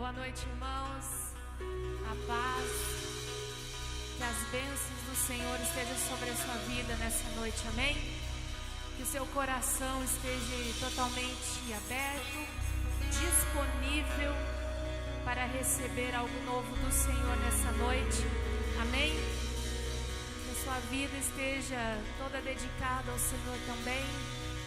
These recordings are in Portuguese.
Boa noite, irmãos. A paz, que as bênçãos do Senhor estejam sobre a sua vida nessa noite, amém? Que o seu coração esteja totalmente aberto, disponível para receber algo novo do Senhor nessa noite, amém? Que a sua vida esteja toda dedicada ao Senhor também,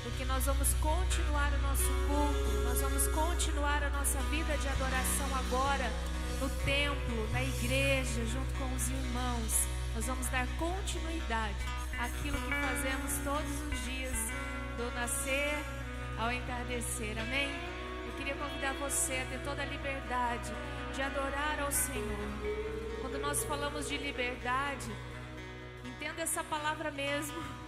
porque nós vamos continuar o nosso culto, nós vamos continuar a nossa vida de adoração agora, no templo, na igreja, junto com os irmãos. Nós vamos dar continuidade àquilo que fazemos todos os dias, do nascer ao entardecer, amém? Eu queria convidar você a ter toda a liberdade de adorar ao Senhor. Quando nós falamos de liberdade, entenda essa palavra mesmo.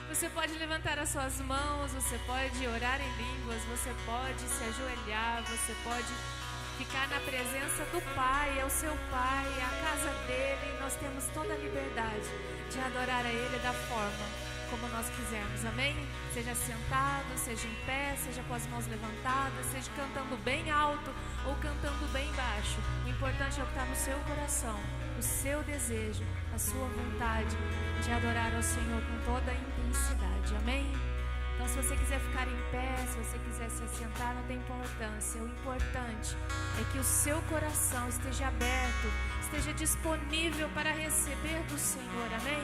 Você pode levantar as suas mãos, você pode orar em línguas, você pode se ajoelhar, você pode ficar na presença do Pai, é o seu Pai, é a casa dele. Nós temos toda a liberdade de adorar a Ele da forma como nós quisermos, amém? Seja sentado, seja em pé, seja com as mãos levantadas, seja cantando bem alto ou cantando bem baixo. O importante é o que está no seu coração, o seu desejo, a sua vontade de adorar ao Senhor com toda a intensidade, amém? Então, se você quiser ficar em pé, se você quiser se assentar, não tem importância. O importante é que o seu coração esteja aberto, esteja disponível para receber do Senhor, amém?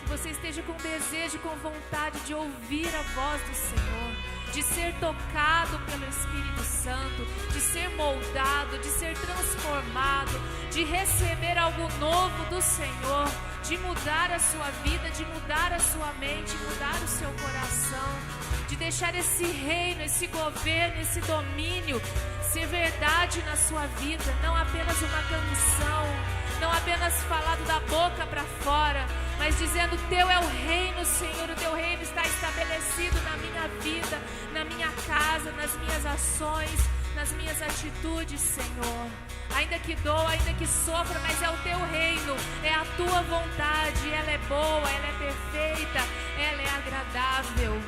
Que você esteja com desejo, com vontade de ouvir a voz do Senhor, de ser tocado pelo Espírito Santo, de ser moldado, de ser transformado, de receber algo novo do Senhor, de mudar a sua vida, de mudar a sua mente, mudar o seu coração, de deixar esse reino, esse governo, esse domínio ser verdade na sua vida, não apenas uma canção, não apenas falado da boca para fora, mas dizendo: teu é o reino, Senhor, o teu reino está estabelecido na minha vida, na minha casa, nas minhas ações, nas minhas atitudes, Senhor. Ainda que doa, ainda que sofra, mas é o teu reino, é a tua vontade, ela é boa, ela é perfeita, ela é agradável.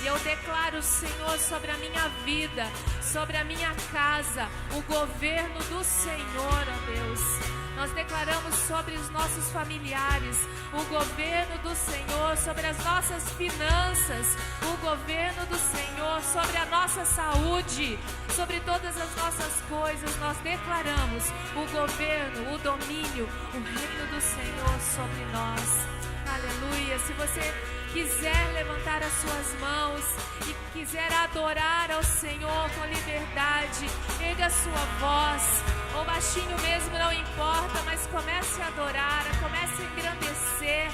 E eu declaro, Senhor, sobre a minha vida, sobre a minha casa, o governo do Senhor, ó Deus. Nós declaramos sobre os nossos familiares o governo do Senhor, sobre as nossas finanças, o governo do Senhor, sobre a nossa saúde, sobre todas as nossas coisas. Nós declaramos o governo, o domínio, o reino do Senhor sobre nós. Aleluia. Se você quiser levantar as suas mãos e quiser adorar ao Senhor com liberdade, erga a sua voz, ou baixinho mesmo, não importa, mas comece a adorar, comece a engrandecer,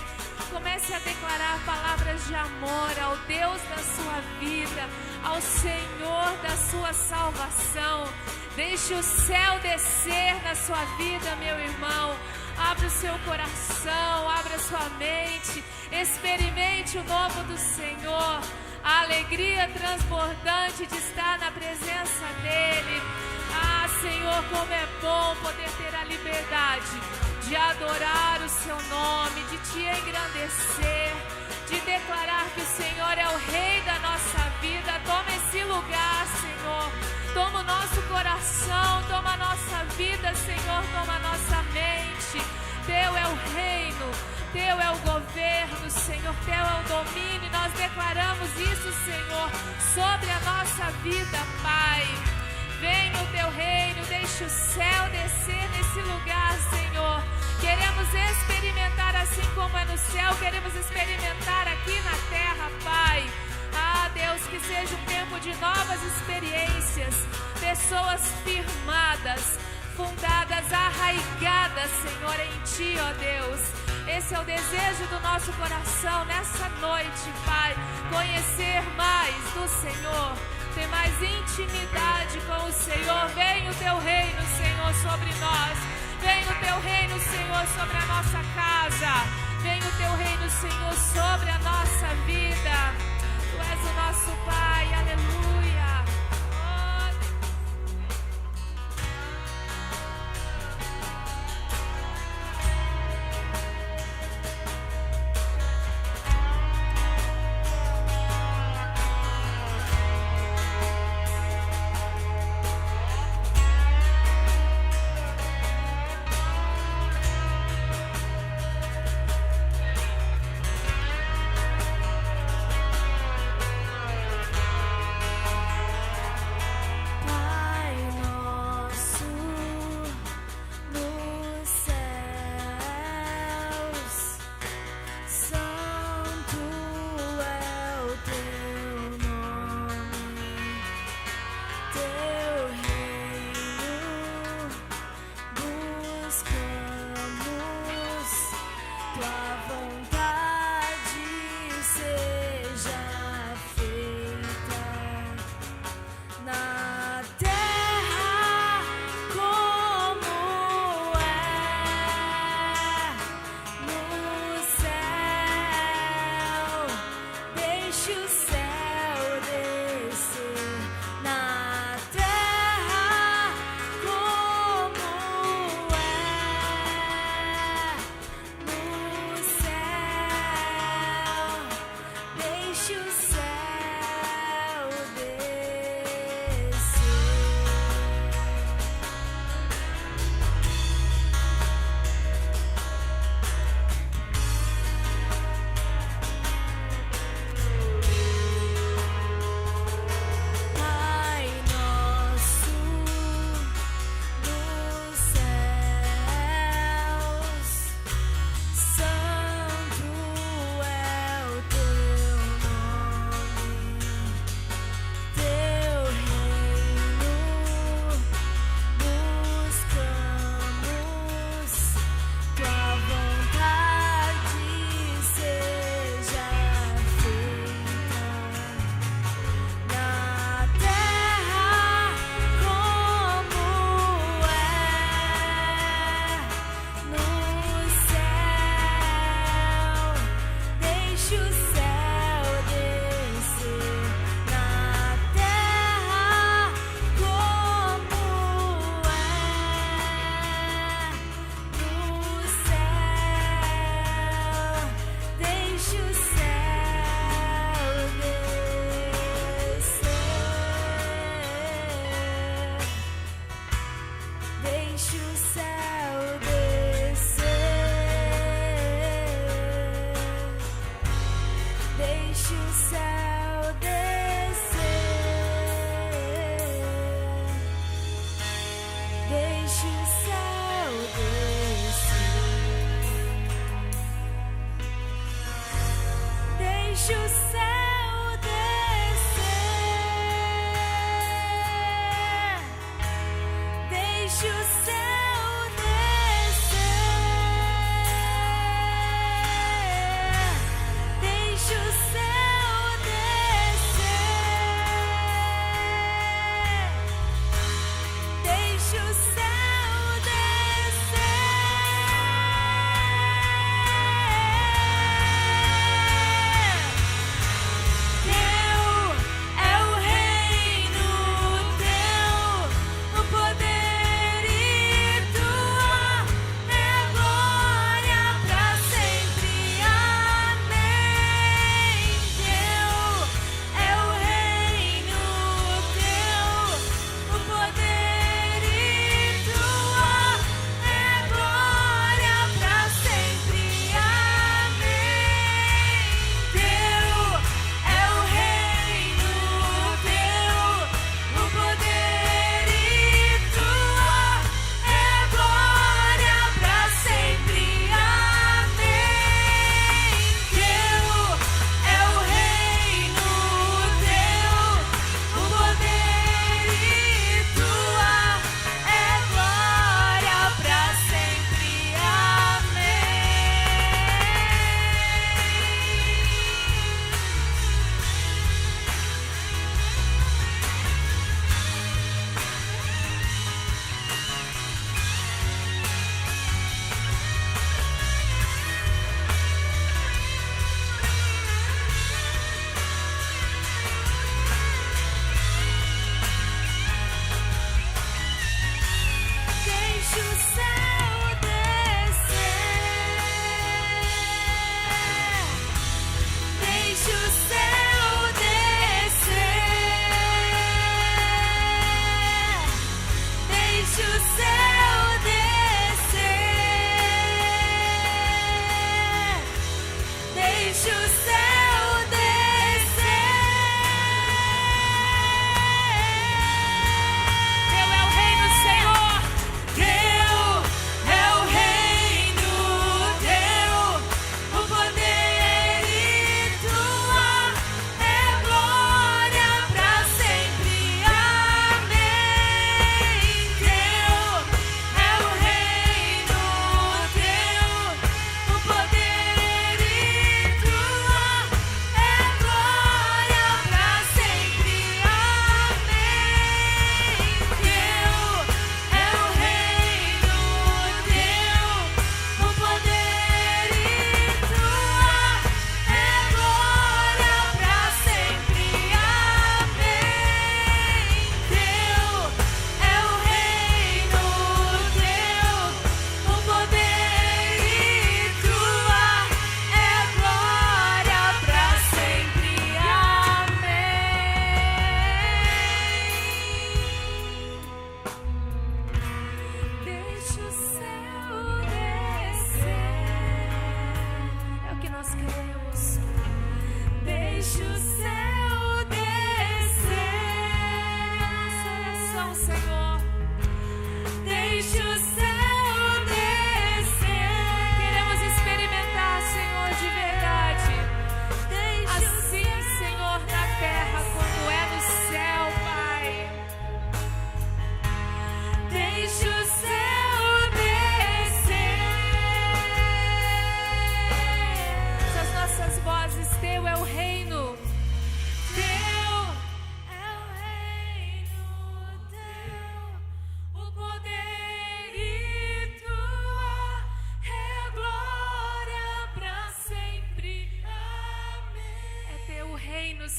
comece a declarar palavras de amor ao Deus da sua vida, ao Senhor da sua salvação. Deixe o céu descer na sua vida, meu irmão. Abra o seu coração, abra a sua mente, experimente o novo do Senhor, a alegria transbordante de estar na presença dEle. Ah, Senhor, como é bom poder ter a liberdade de adorar o seu nome, de te engrandecer, de declarar que o Senhor é o Rei da nossa vida. Toma esse lugar, Senhor. Toma o nosso coração, toma a nossa vida, Senhor, toma a nossa mente. Teu é o reino, Teu é o governo, Senhor, Teu é o domínio. Nós declaramos isso, Senhor, sobre a nossa vida, Pai. Venha o Teu reino, deixe o céu descer nesse lugar, Senhor. Queremos experimentar assim como é no céu, queremos experimentar aqui na terra, Pai. Ah, Deus, que seja um tempo de novas experiências, pessoas firmadas, fundadas, arraigadas, Senhor, em Ti, ó Deus. Esse é o desejo do nosso coração nessa noite, Pai. Conhecer mais do Senhor, ter mais intimidade com o Senhor. Vem o Teu reino, Senhor, sobre nós. Vem o Teu reino, Senhor, sobre a nossa casa. Vem o Teu reino, Senhor, sobre a nossa vida. Tu és o nosso Pai, aleluia.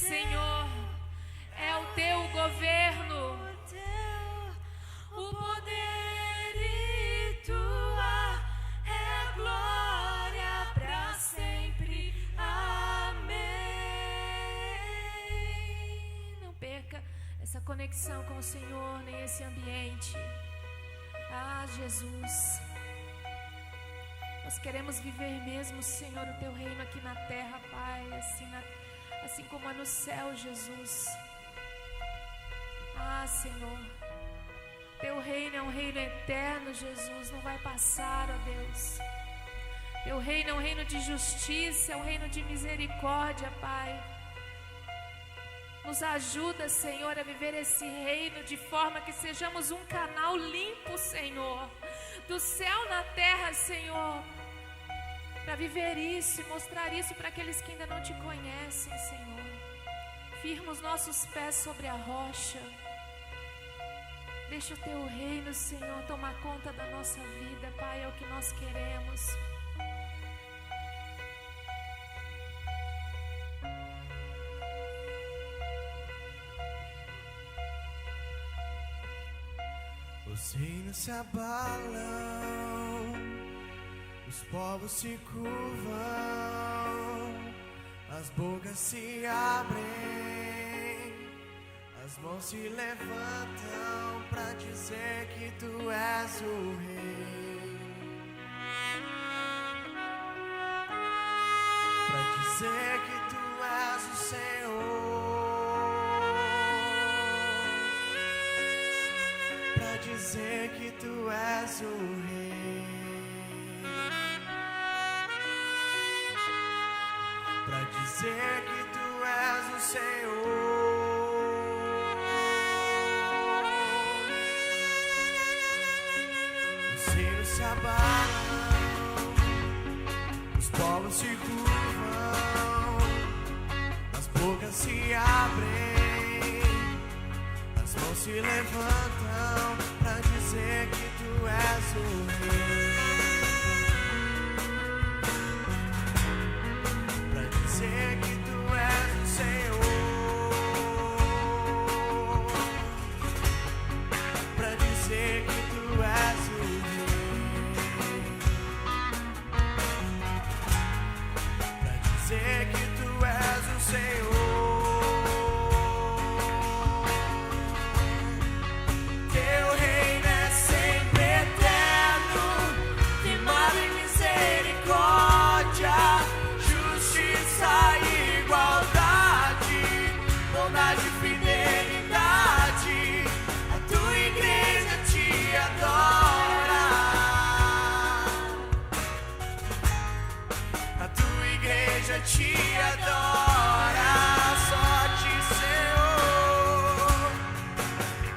Senhor, é o teu governo, o poder e tua é glória para sempre. Amém. Não perca essa conexão com o Senhor, nem esse ambiente. Ah, Jesus, nós queremos viver mesmo, Senhor, o teu reino aqui na terra, Pai, assim como é no céu, Jesus. Ah, Senhor, teu reino é um reino eterno, Jesus, não vai passar, ó Deus. Teu reino é um reino de justiça, é um reino de misericórdia, Pai. Nos ajuda, Senhor, a viver esse reino de forma que sejamos um canal limpo, Senhor, do céu na terra, Senhor, para viver isso e mostrar isso para aqueles que ainda não te conhecem, Senhor. Firma os nossos pés sobre a rocha. Deixa o teu reino, Senhor, tomar conta da nossa vida, Pai, é o que nós queremos. Os reinos se abalam, os povos se curvam, as bocas se abrem, as mãos se levantam pra dizer que tu és o rei, pra dizer que tu és o Senhor. Dizer que tu és o rei, pra dizer que tu és o Senhor. Os reinos se abalam, os povos se curvam, as bocas se abrem, as mãos se levantam pra dizer que tu és o rei, pra dizer que tu és o Senhor, pra dizer que tu és o rei, pra dizer que tu és o Senhor. Te adora, só te Senhor.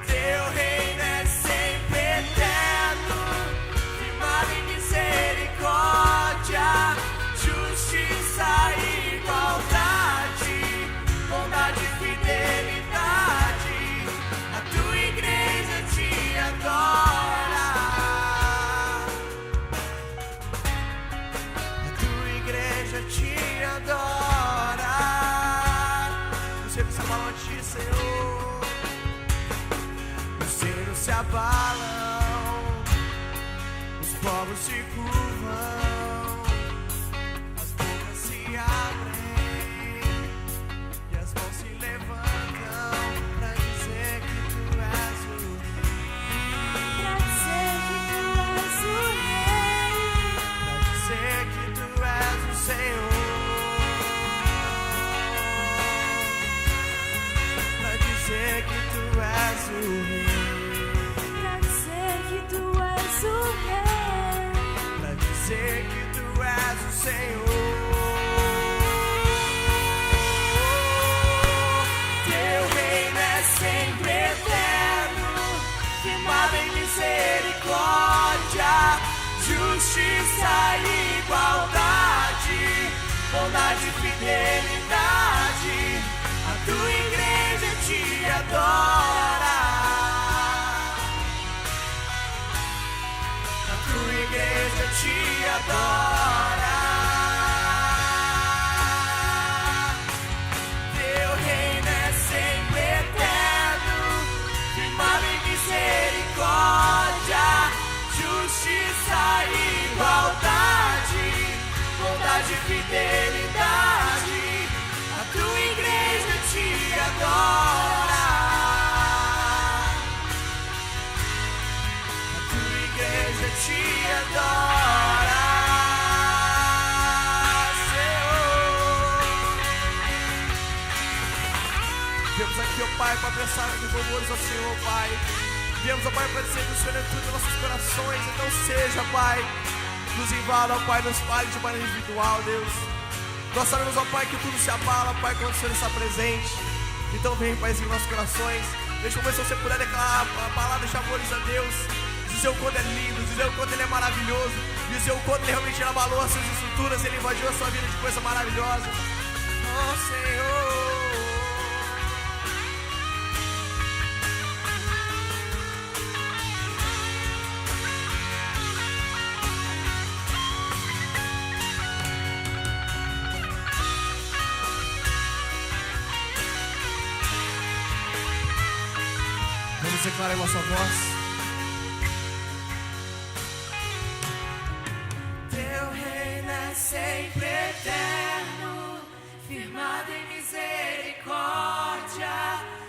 Teu reino é sempre eterno, firmado em misericórdia, justiça e igualdade, bondade e fidelidade. A tua igreja te adora, a tua igreja te adora. Os reinos se abalam de ti, Senhor. Os reinos se abalam, os povos se curvam, as bocas se abrem e as mãos se levantam pra dizer que tu és o rei, Pra dizer que tu és o rei, pra dizer que tu és o Senhor. Dizer que tu és o rei, pra dizer que tu és o rei, pra dizer que tu és o Senhor. Teu reino é sempre eterno, firmado em misericórdia, justiça e igualdade, bondade e fidelidade. A tua igreja te adora, a tua igreja te adora. Teu reino Viemos aqui, ó Pai, para prestar de louvores ao Senhor, Pai. Viemos, ó Pai, para dizer que o Senhor é tudo em nossos corações. Então seja, Pai, nos invada, ó Pai, nos fale de maneira individual, Deus. Nós sabemos, ó Pai, que tudo se abala, Pai, quando o Senhor está presente. Então vem, Pai, em nossos corações. Deixa eu ver se você puder declarar a palavra de amores a Deus. Dizer o quanto é lindo, dizer o quanto Ele é maravilhoso, dizer o quanto Ele realmente abalou as suas estruturas, Ele invadiu a sua vida de coisa maravilhosa. Oh, Senhor. Vamos declarar em nossa voz. Sempre eterno, firmado em misericórdia,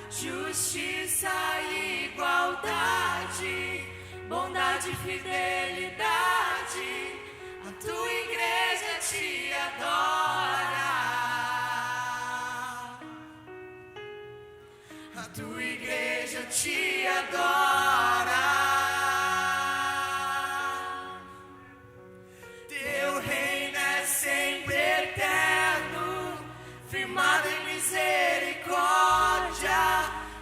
justiça e igualdade, bondade e fidelidade, a tua igreja te adora, a tua igreja te adora.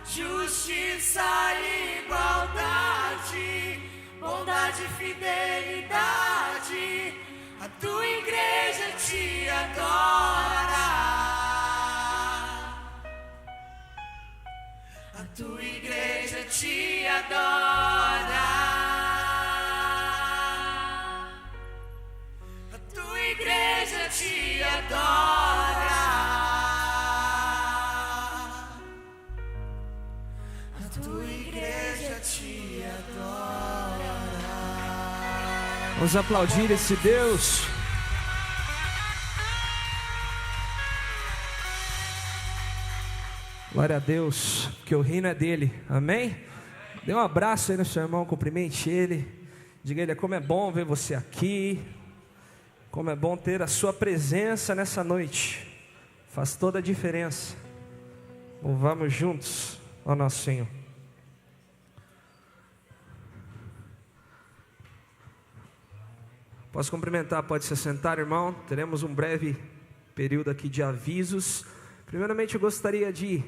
Justiça e igualdade, bondade e fidelidade, a tua igreja te adora, a tua igreja te adora, a tua igreja te adora. Vamos aplaudir esse Deus. Glória a Deus, que o reino é dele, amém? Dê um abraço aí no seu irmão, cumprimente ele. Diga a ele, como é bom ver você aqui. Como é bom ter a sua presença nessa noite. Faz toda a diferença. Louvamos juntos ao nosso Senhor. Posso cumprimentar, pode se sentar, irmão. Teremos um breve período aqui de avisos. Primeiramente eu gostaria de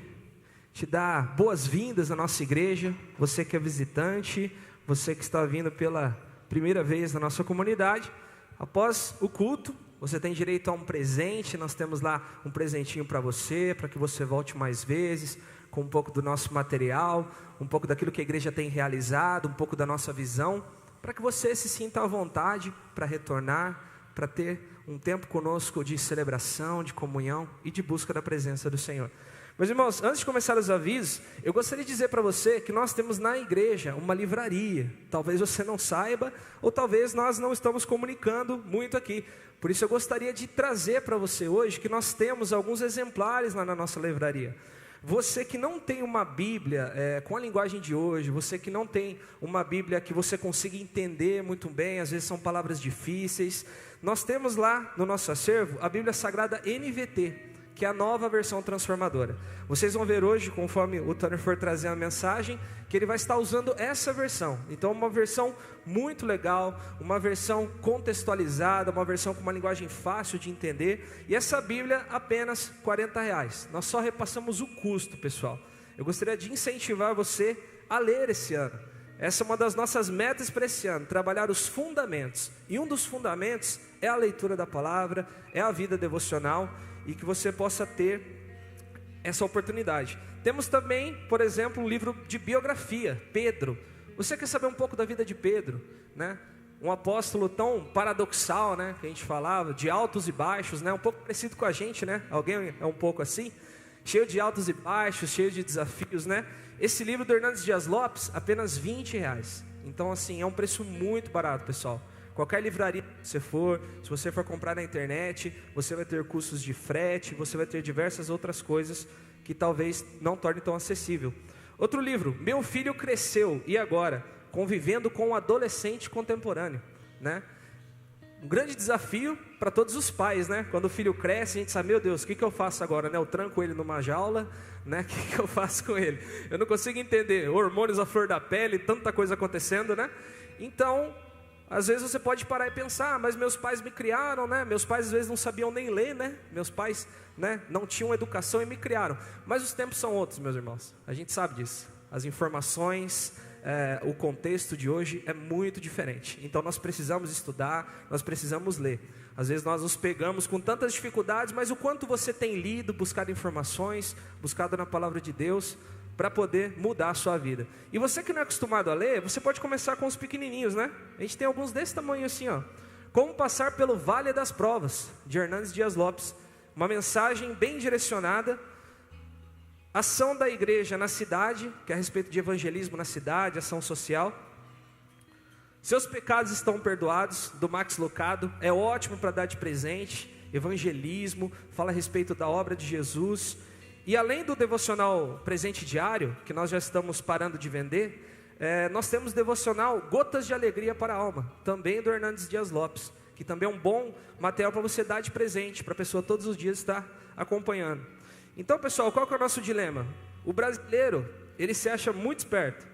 te dar boas-vindas à nossa igreja. Você que é visitante, você que está vindo pela primeira vez na nossa comunidade. Após o culto, você tem direito a um presente. Nós temos lá um presentinho para você, para que você volte mais vezes, com um pouco do nosso material, um pouco daquilo que a igreja tem realizado, um pouco da nossa visão, para que você se sinta à vontade para retornar, para ter um tempo conosco de celebração, de comunhão e de busca da presença do Senhor. Meus irmãos, antes de começar os avisos, eu gostaria de dizer para você que nós temos na igreja uma livraria. Talvez você não saiba, ou talvez nós não estamos comunicando muito aqui. Por isso eu gostaria de trazer para você hoje que nós temos alguns exemplares lá na nossa livraria. Você que não tem uma Bíblia com a linguagem de hoje, você que não tem uma Bíblia que você consiga entender muito bem, às vezes são palavras difíceis, nós temos lá no nosso acervo a Bíblia Sagrada NVT, que é a nova versão transformadora. Vocês vão ver hoje, conforme o Tony for trazer a mensagem, que ele vai estar usando essa versão. Então uma versão muito legal, uma versão contextualizada, uma versão com uma linguagem fácil de entender. E essa Bíblia apenas R$40. Nós só repassamos o custo, pessoal. Eu gostaria de incentivar você a ler esse ano. Essa é uma das nossas metas para esse ano, trabalhar os fundamentos. E um dos fundamentos é a leitura da palavra, é a vida devocional, e que você possa ter essa oportunidade. Temos também, por exemplo, um livro de biografia, Pedro. Você quer saber um pouco da vida de Pedro, né? Um apóstolo tão paradoxal, né? Que a gente falava, de altos e baixos, né? Um pouco parecido com a gente, né? Alguém é um pouco assim? Cheio de altos e baixos, cheio de desafios, né? Esse livro do Hernandes Dias Lopes, apenas R$20. Então, assim, é um preço muito barato, pessoal. Qualquer livraria que você for, se você for comprar na internet, você vai ter custos de frete, você vai ter diversas outras coisas que talvez não torne tão acessível. Outro livro, Meu Filho Cresceu, e agora? Convivendo com um adolescente contemporâneo, né? um grande desafio para todos os pais, né? Quando o filho cresce, a gente sabe, meu Deus, o que eu faço agora, né? Eu tranco ele numa jaula, né? O que eu faço com ele? Eu não consigo entender, hormônios à flor da pele, tanta coisa acontecendo, né? Então, às vezes você pode parar e pensar, mas meus pais me criaram, né? Meus pais às vezes não sabiam nem ler, né? Meus pais, né, não tinham educação e me criaram. Mas os tempos são outros, meus irmãos. A gente sabe disso. As informações, o contexto de hoje é muito diferente. Então nós precisamos estudar, nós precisamos ler. Às vezes nós nos pegamos com tantas dificuldades, mas o quanto você tem lido, buscado informações, buscado na palavra de Deus, para poder mudar a sua vida. E você que não é acostumado a ler, você pode começar com os pequenininhos, né? A gente tem alguns desse tamanho assim, ó. Como passar pelo Vale das Provas, de Hernandes Dias Lopes. Uma mensagem bem direcionada. Ação da igreja na cidade, que é a respeito de evangelismo na cidade, ação social. Seus pecados estão perdoados, do Max Lucado. É ótimo para dar de presente. Evangelismo, fala a respeito da obra de Jesus. E além do devocional presente diário, que nós já estamos parando de vender, nós temos devocional Gotas de Alegria para a Alma, também do Hernandes Dias Lopes, que também é um bom material para você dar de presente, para a pessoa todos os dias estar acompanhando. Então, pessoal, qual que é o nosso dilema? O brasileiro, ele se acha muito esperto,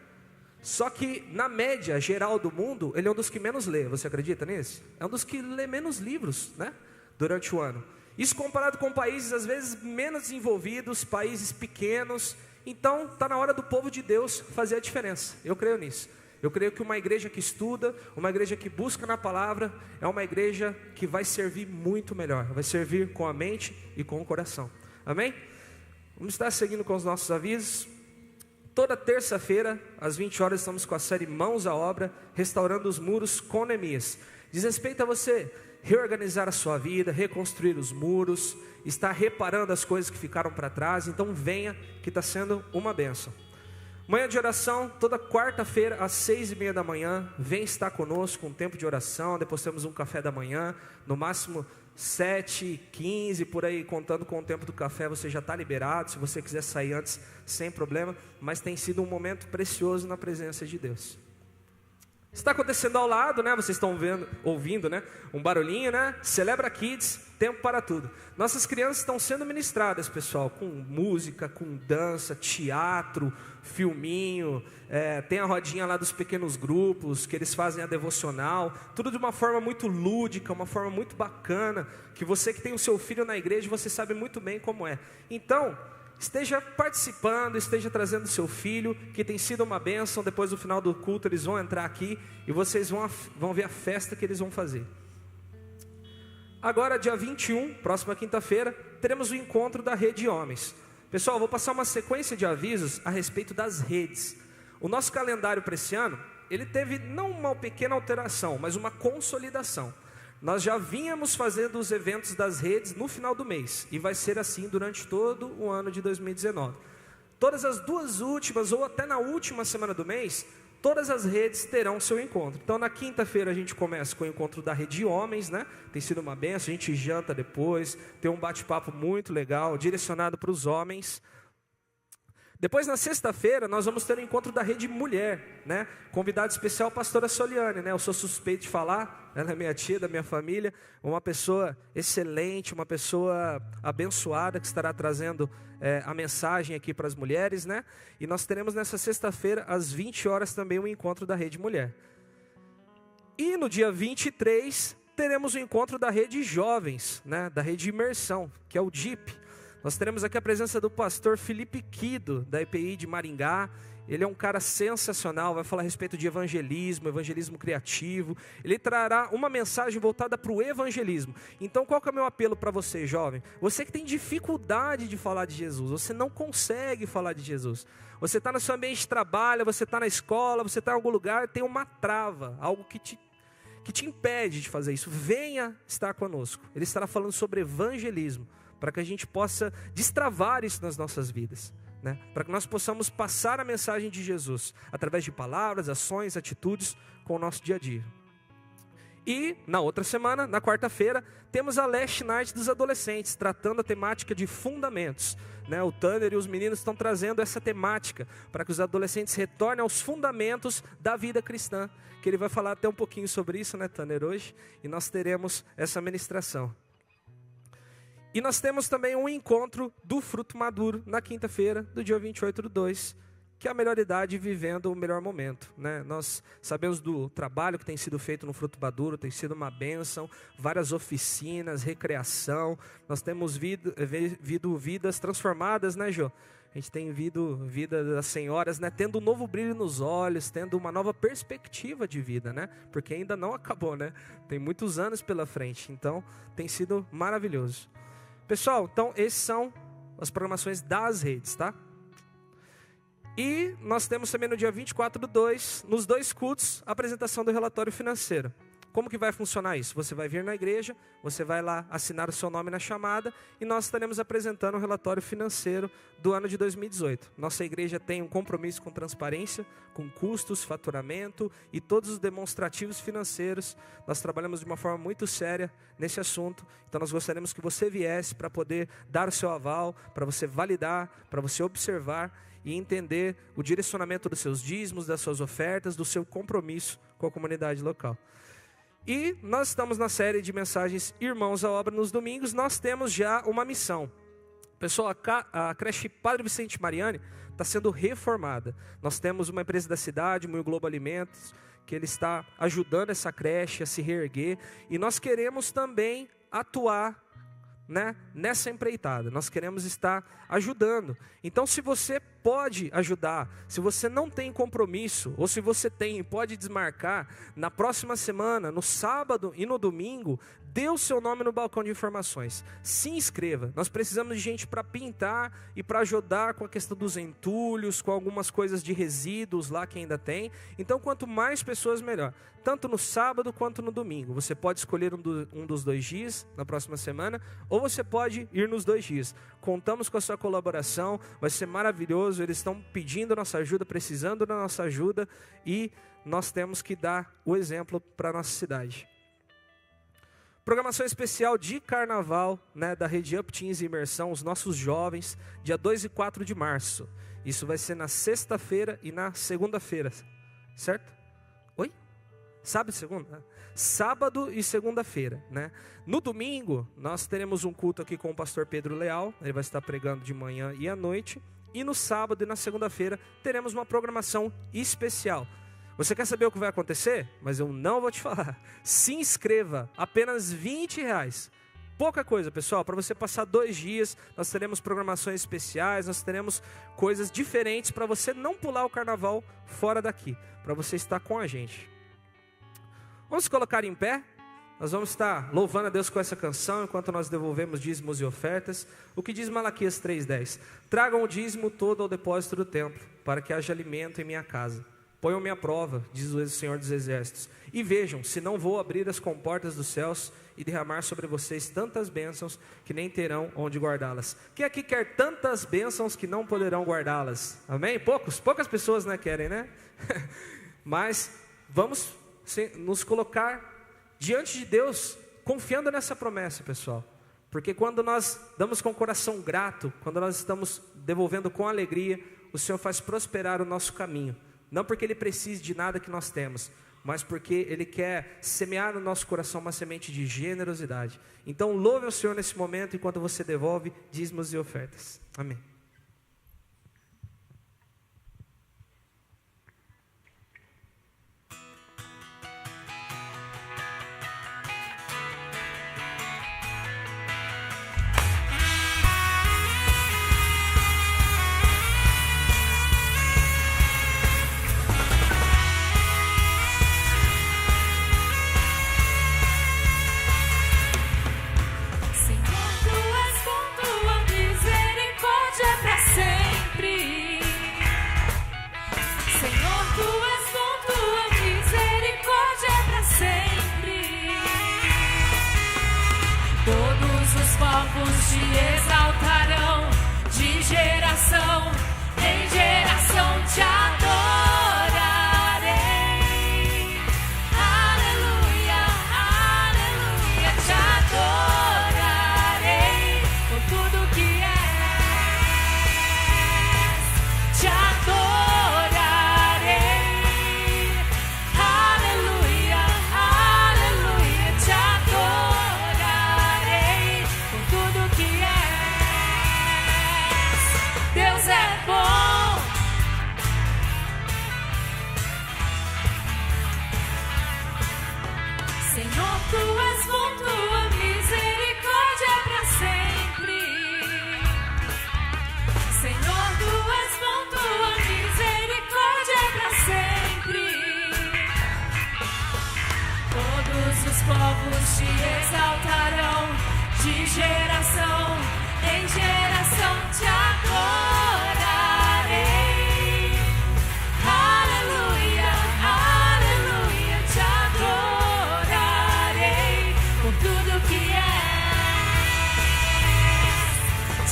só que na média geral do mundo, ele é um dos que menos lê. Você acredita nisso? É um dos que lê menos livros, né, durante o ano. Isso comparado com países às vezes menos desenvolvidos, países pequenos. Então está na hora do povo de Deus fazer a diferença. Eu creio nisso. Eu creio que uma igreja que estuda, uma igreja que busca na palavra, é uma igreja que vai servir muito melhor. Vai servir com a mente e com o coração. Amém? Vamos estar seguindo com os nossos avisos. Toda terça-feira, às 20 horas, estamos com a série Mãos à Obra, restaurando os muros com Neemias. Diz respeito a você reorganizar a sua vida, reconstruir os muros, estar reparando as coisas que ficaram para trás. Então venha, que está sendo uma bênção. Manhã de oração, toda quarta-feira às 6:30 da manhã, vem estar conosco, um tempo de oração. Depois temos um café da manhã, no máximo 7h15, por aí, contando com o tempo do café, você já está liberado. Se você quiser sair antes, sem problema, mas tem sido um momento precioso na presença de Deus. Está acontecendo ao lado, né? Vocês estão ouvindo, né? Um barulhinho, né? Celebra Kids, tempo para tudo. Nossas crianças estão sendo ministradas, pessoal, com música, com dança, teatro, filminho. Tem a rodinha lá dos pequenos grupos, que eles fazem a devocional. Tudo de uma forma muito lúdica, uma forma muito bacana, que você que tem o seu filho na igreja, você sabe muito bem como é. Então, esteja participando, esteja trazendo seu filho, que tem sido uma bênção. Depois do final do culto eles vão entrar aqui e vocês vão ver a festa que eles vão fazer. Agora dia 21, próxima quinta-feira, teremos o encontro da Rede Homens. Pessoal, vou passar uma sequência de avisos a respeito das redes. O nosso calendário para esse ano, ele teve não uma pequena alteração, mas uma consolidação. Nós já vínhamos fazendo os eventos das redes no final do mês, e vai ser assim durante todo o ano de 2019. Todas as duas últimas, ou até na última semana do mês, todas as redes terão seu encontro. Então na quinta-feira a gente começa com o encontro da Rede Homens, né? Tem sido uma benção, a gente janta depois, tem um bate-papo muito legal, direcionado para os homens. Depois, na sexta-feira, nós vamos ter o encontro da Rede Mulher, né? Convidado especial, a pastora Soliane, né? Eu sou suspeito de falar, ela é minha tia, da minha família, uma pessoa excelente, uma pessoa abençoada, que estará trazendo a mensagem aqui para as mulheres, né? E nós teremos nessa sexta-feira, às 20 horas, também o encontro da Rede Mulher. E no dia 23, teremos o encontro da Rede Jovens, né? Da Rede Imersão, que é o DIP. Nós teremos aqui a presença do pastor Felipe Quido, da EPI de Maringá. Ele é um cara sensacional, vai falar a respeito de evangelismo criativo. Ele trará uma mensagem voltada para o evangelismo. Então qual que é o meu apelo para você, jovem? Você que tem dificuldade de falar de Jesus, você não consegue falar de Jesus. Você está no seu ambiente de trabalho, você está na escola, você está em algum lugar, tem uma trava, algo que te impede de fazer isso. Venha estar conosco. Ele estará falando sobre evangelismo, para que a gente possa destravar isso nas nossas vidas, né? Para que nós possamos passar a mensagem de Jesus, através de palavras, ações, atitudes, com o nosso dia a dia. E na outra semana, na quarta-feira, temos a Last Night dos adolescentes, tratando a temática de fundamentos. O Tanner e os meninos estão trazendo essa temática para que os adolescentes retornem aos fundamentos da vida cristã. Que ele vai falar até um pouquinho sobre isso, Tanner, hoje. E nós teremos essa ministração. E nós temos também um encontro do fruto maduro na quinta-feira, do dia 28/2. Que é a melhor idade vivendo o melhor momento. Nós sabemos do trabalho que tem sido feito no Fruto Maduro, tem sido uma bênção, várias oficinas, recreação. Nós temos vidas transformadas, Jô? A gente tem vida das senhoras, tendo um novo brilho nos olhos, tendo uma nova perspectiva de vida, porque ainda não acabou, tem muitos anos pela frente, então tem sido maravilhoso. Pessoal, então esses são as programações das redes, tá? E nós temos também no dia 24/2, nos 2 cultos, a apresentação do relatório financeiro. Como que vai funcionar isso? Você vai vir na igreja, você vai lá assinar o seu nome na chamada e nós estaremos apresentando o relatório financeiro do ano de 2018. Nossa igreja tem um compromisso com transparência, com custos, faturamento e todos os demonstrativos financeiros. Nós trabalhamos de uma forma muito séria nesse assunto, então nós gostaríamos que você viesse para poder dar o seu aval, para você validar, para você observar e entender o direcionamento dos seus dízimos, das suas ofertas, do seu compromisso com a comunidade local. E nós estamos na série de mensagens Irmãos à Obra nos domingos. Nós temos já uma missão. Pessoal, a creche Padre Vicente Mariani está sendo reformada. Nós temos uma empresa da cidade, Mil Globo Alimentos, que ele está ajudando essa creche a se reerguer. E nós queremos também atuar nessa empreitada. Nós queremos estar ajudando. Então, se você pode ajudar, se você não tem compromisso, ou se você tem e pode desmarcar, na próxima semana, no sábado e no domingo, dê o seu nome no balcão de informações. Se inscreva. Nós precisamos de gente para pintar e para ajudar com a questão dos entulhos, com algumas coisas de resíduos lá que ainda tem. Então, quanto mais pessoas, melhor. Tanto no sábado quanto no domingo. Você pode escolher um dos 2 dias na próxima semana, ou você pode ir nos 2 dias. Contamos com a sua colaboração, vai ser maravilhoso. Eles estão pedindo nossa ajuda, precisando da nossa ajuda, e nós temos que dar o exemplo para a nossa cidade. Programação especial de carnaval, da Rede Up Teens e Imersão, os nossos jovens, dia 2 e 4 de março. Isso vai ser na sexta-feira e na segunda-feira, certo? Oi? Sábado e segunda? Sábado e segunda-feira, No domingo, nós teremos um culto aqui com o pastor Pedro Leal, ele vai estar pregando de manhã e à noite. E no sábado e na segunda-feira, teremos uma programação especial. Você quer saber o que vai acontecer? Mas eu não vou te falar. Se inscreva, apenas R$20. Pouca coisa, pessoal, para você passar 2 dias, nós teremos programações especiais, nós teremos coisas diferentes para você não pular o carnaval fora daqui, para você estar com a gente. Vamos colocar em pé? Nós vamos estar louvando a Deus com essa canção, enquanto nós devolvemos dízimos e ofertas. O que diz Malaquias 3:10? Tragam o dízimo todo ao depósito do templo, para que haja alimento em minha casa. Ponham-me à prova, diz o Senhor dos Exércitos, e vejam se não vou abrir as comportas dos céus e derramar sobre vocês tantas bênçãos que nem terão onde guardá-las. Quem aqui quer tantas bênçãos que não poderão guardá-las? Amém? Poucas pessoas querem, Mas vamos nos colocar diante de Deus, confiando nessa promessa, pessoal. Porque quando nós damos com o coração grato, quando nós estamos devolvendo com alegria, o Senhor faz prosperar o nosso caminho. Não porque Ele precise de nada que nós temos, mas porque Ele quer semear no nosso coração uma semente de generosidade. Então louve ao Senhor nesse momento, enquanto você devolve dízimos e ofertas. Amém. Te exaltarão, de geração em geração te adorarei. Aleluia, povos te exaltarão, de geração em geração te adorarei. Aleluia, aleluia, te adorarei por tudo que és,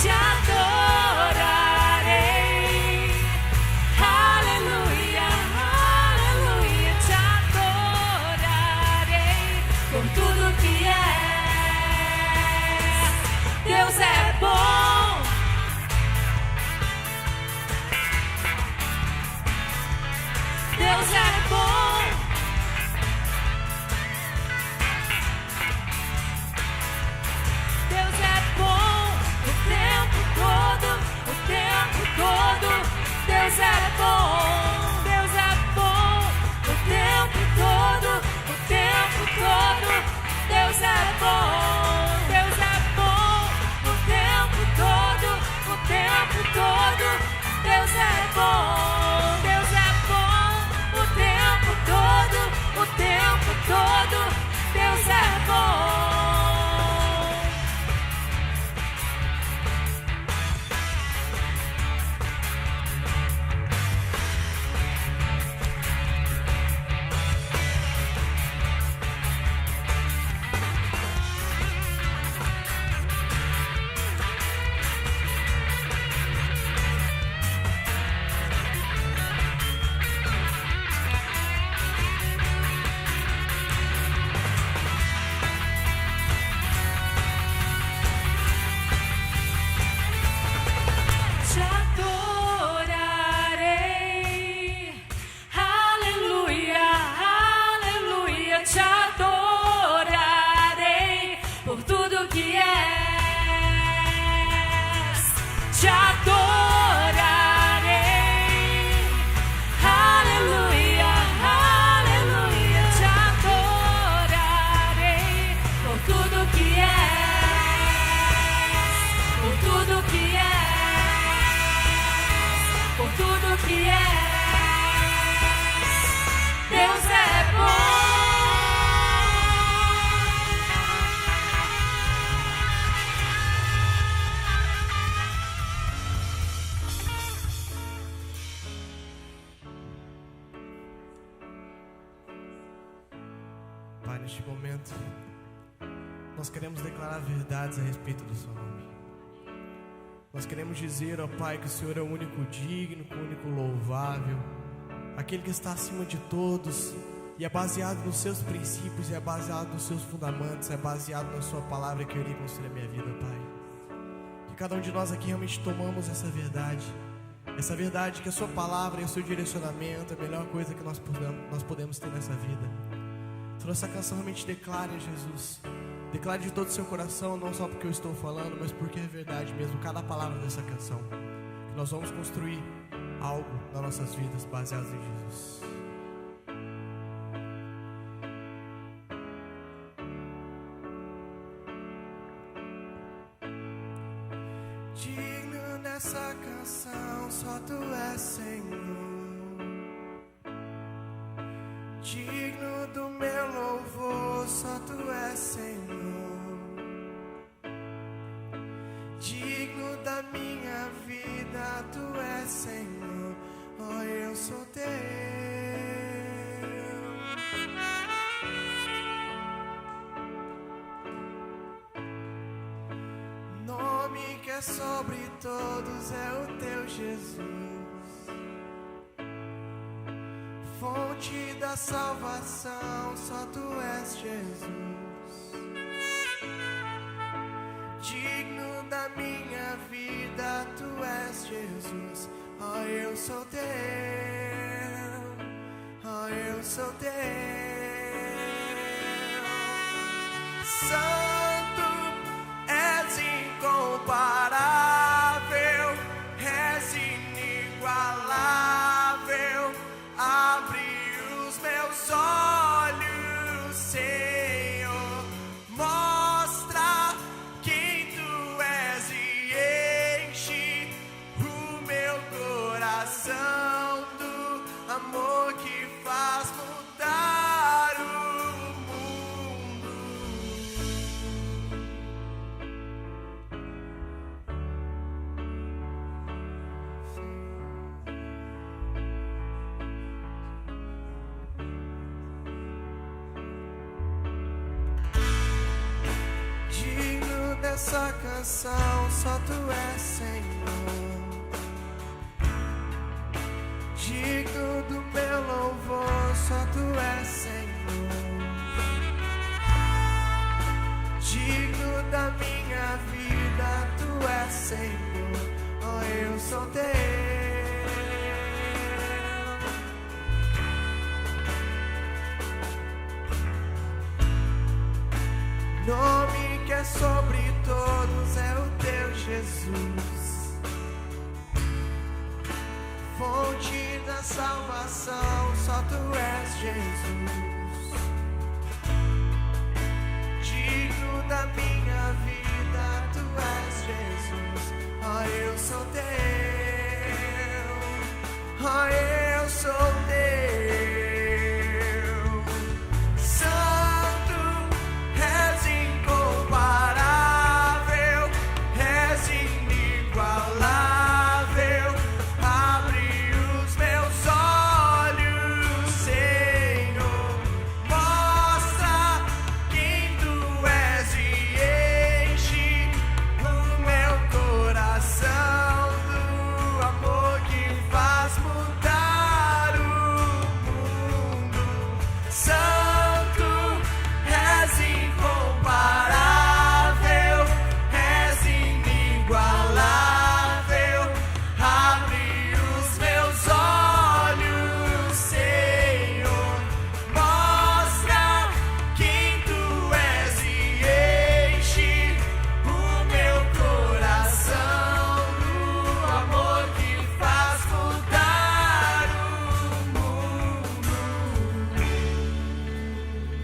te adorarei. Aleluia, aleluia, te adorarei por tudo que és. Deus é bom. Deus é bom. Deus é bom o tempo todo, o tempo todo. Deus é bom. Deus é bom o tempo todo, o tempo todo. Deus é bom. Deus é bom o tempo todo, o tempo todo. Deus é bom. Deus é bom o tempo todo, o tempo todo. Deus é bom. Te adorarei. Aleluia, aleluia, te adorarei por tudo que és. Te adorarei. Aleluia, aleluia, te adorarei por tudo que és, por tudo que és, por tudo que és. Deus é bom. Pai, neste momento, nós queremos declarar verdades a respeito do seu nome. Nós queremos dizer, ó Pai, que o Senhor é o único digno, o único louvável, aquele que está acima de todos, e é baseado nos seus princípios, é baseado nos seus fundamentos, é baseado na sua palavra que eu irei construir a minha vida, Pai. Que cada um de nós aqui realmente tomamos essa verdade que a sua palavra e o seu direcionamento é a melhor coisa que nós podemos ter nessa vida. Então essa canção realmente declare a Jesus. Declare de todo o seu coração, não só porque eu estou falando, mas porque é verdade mesmo, cada palavra dessa canção. Que nós vamos construir algo nas nossas vidas baseadas em Jesus. Digno dessa canção, só tu és Senhor. Digno do meu louvor, só tu és Senhor. Digno da minha vida, tu és Senhor. Oh, eu sou teu. Nome que é sobre todos é o teu Jesus. Fonte da salvação, só tu és Jesus. Digno da minha vida, tu és Jesus. Oh, eu sou teu. Oh, eu sou teu. Santo, és incomparável, és inigualável. Abre os meus olhos, Senhor, mostra quem tu és e enche o meu coração do amor que faz mudar o mundo. Nessa canção só tu és Senhor, digno do meu louvor, só tu és Senhor, digno da minha vida, tu és Senhor, oh, eu sou teu. Nome que é sobre todos é o teu Jesus, fonte da salvação, só tu és Jesus, digno da minha vida, tu és Jesus, oh, eu sou teu, oh, eu sou teu.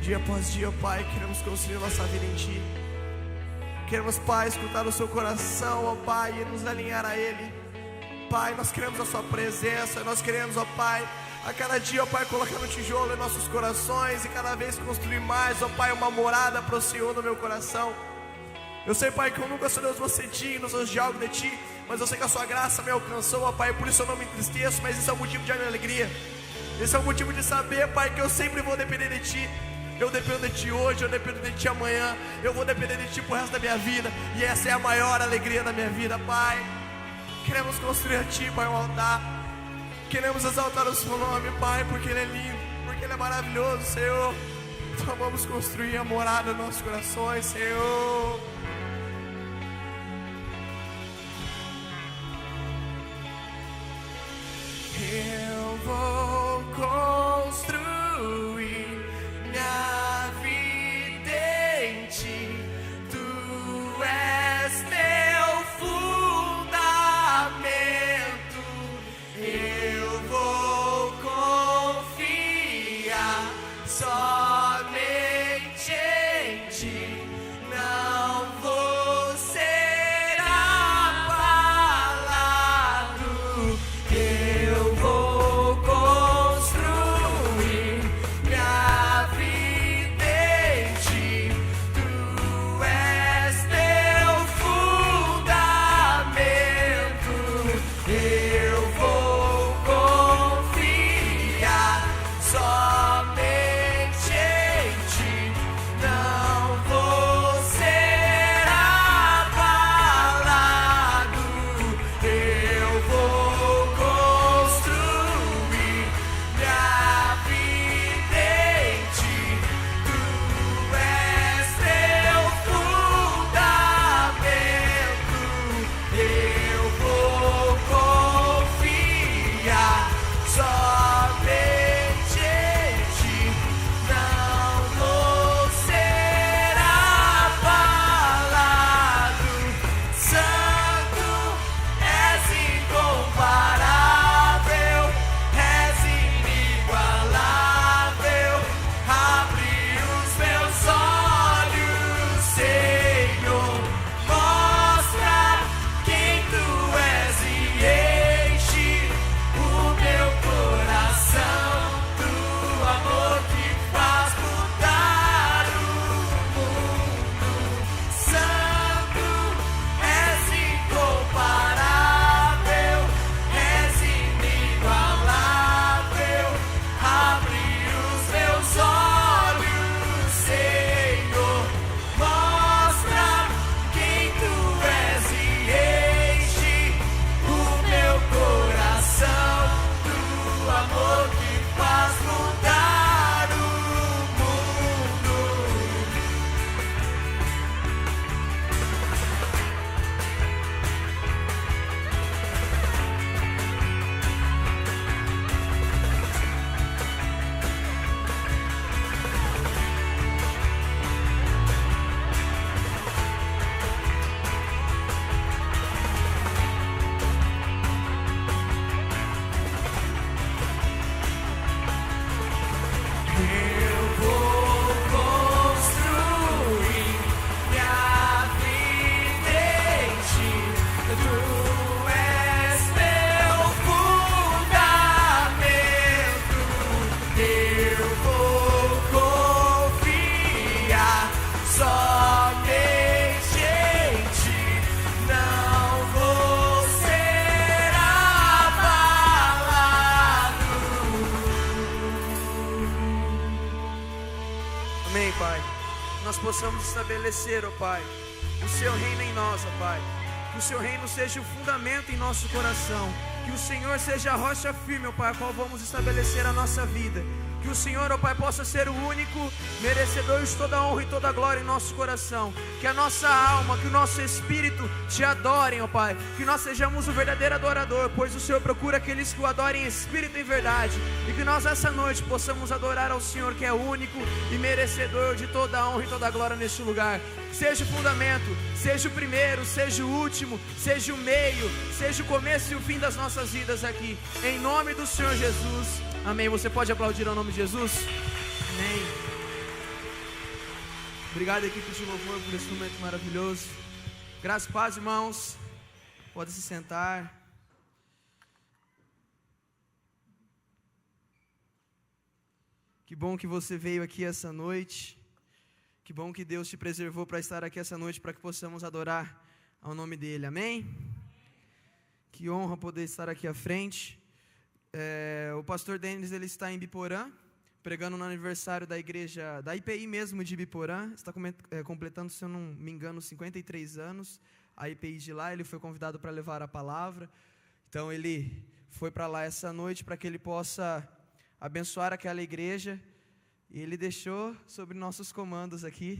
Dia após dia, Pai, queremos construir nossa vida em Ti. Queremos, Pai, escutar o Seu coração, ó Pai, e nos alinhar a Ele. Pai, nós queremos a Sua presença, nós queremos, ó Pai, a cada dia, ó Pai, colocar um tijolo em nossos corações e cada vez construir mais, ó Pai, uma morada para o Senhor no meu coração. Eu sei, Pai, que eu nunca sou Deus, você digno de algo de Ti, mas eu sei que a Sua graça me alcançou, ó Pai, por isso eu não me entristeço, mas isso é um motivo de alegria. Esse é o motivo de saber, Pai, que eu sempre vou depender de Ti. Eu dependo de Ti hoje, eu dependo de Ti amanhã, eu vou depender de Ti pro resto da minha vida, e essa é a maior alegria da minha vida, Pai. Queremos construir a Ti, Pai, um altar. Queremos exaltar o Seu nome, Pai, porque Ele é lindo, porque Ele é maravilhoso, Senhor. Então vamos construir a morada nos nossos corações, Senhor. Eu vou construir minha vida em Ti, Tu és meu fundamento. Eu vou confiar somente em Ti, não Amém, Pai. Nós possamos estabelecer, ó Pai, o Seu reino em nós, ó Pai. Que o Seu reino seja o fundamento em nosso coração. Que o Senhor seja a rocha firme, ó Pai, a qual vamos estabelecer a nossa vida. Que o Senhor, ó Pai, possa ser o único merecedor de toda a honra e toda a glória em nosso coração. Que a nossa alma, que o nosso espírito te adorem, ó Pai. Que nós sejamos o verdadeiro adorador, pois o Senhor procura aqueles que o adorem em espírito e em verdade. E que nós essa noite possamos adorar ao Senhor, que é o único e merecedor de toda a honra e toda a glória neste lugar. Seja o fundamento, seja o primeiro, seja o último, seja o meio, seja o começo e o fim das nossas vidas aqui. Em nome do Senhor Jesus. Amém. Você pode aplaudir ao nome de Jesus? Amém. Obrigado, equipe de louvor, por esse momento maravilhoso. Graças e paz, irmãos. Pode se sentar. Que bom que você veio aqui essa noite. Que bom que Deus te preservou para estar aqui essa noite, para que possamos adorar ao nome dEle. Amém? Que honra poder estar aqui à frente. O pastor Denis, ele está em Biporã, pregando no aniversário da igreja, da IPI mesmo de Biporã. Está completando, se eu não me engano, 53 anos. A IPI de lá, ele foi convidado para levar a palavra. Então ele foi para lá essa noite para que ele possa abençoar aquela igreja. E ele deixou sobre nossos comandos aqui.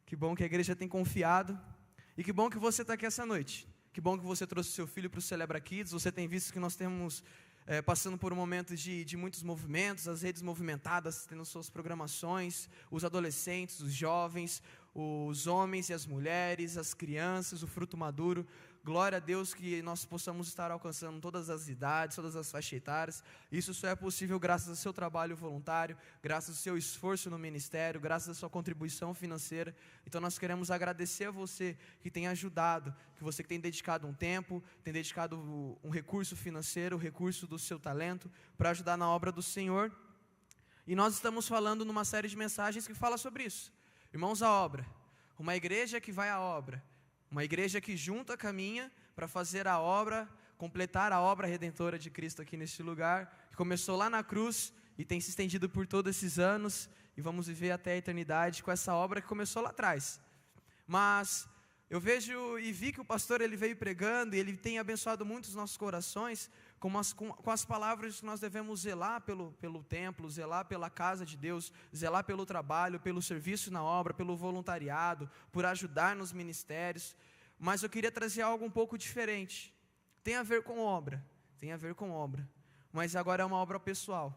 Que bom que a igreja tem confiado. E que bom que você está aqui essa noite. Que bom que você trouxe seu filho para o Celebra Kids. Você tem visto que nós temos passando por um momento de muitos movimentos, as redes movimentadas, tendo suas programações, os adolescentes, os jovens, os homens e as mulheres, as crianças, o fruto maduro. Glória a Deus que nós possamos estar alcançando todas as idades, todas as faixas etárias. Isso só é possível graças ao seu trabalho voluntário, graças ao seu esforço no ministério, graças à sua contribuição financeira. Então nós queremos agradecer a você que tem ajudado, que você que tem dedicado um tempo, tem dedicado um recurso financeiro, o recurso do seu talento, para ajudar na obra do Senhor. E nós estamos falando numa série de mensagens que fala sobre isso. Irmãos à obra, uma igreja que vai à obra. Uma igreja que junta, caminha para fazer a obra, completar a obra redentora de Cristo aqui neste lugar, que começou lá na cruz e tem se estendido por todos esses anos, e vamos viver até a eternidade com essa obra que começou lá atrás. Mas eu vejo e vi que o pastor ele veio pregando, e ele tem abençoado muito os nossos corações, com as palavras que nós devemos zelar pelo templo, zelar pela casa de Deus, zelar pelo trabalho, pelo serviço na obra, pelo voluntariado, por ajudar nos ministérios. Mas eu queria trazer algo um pouco diferente. Tem a ver com obra, mas agora é uma obra pessoal.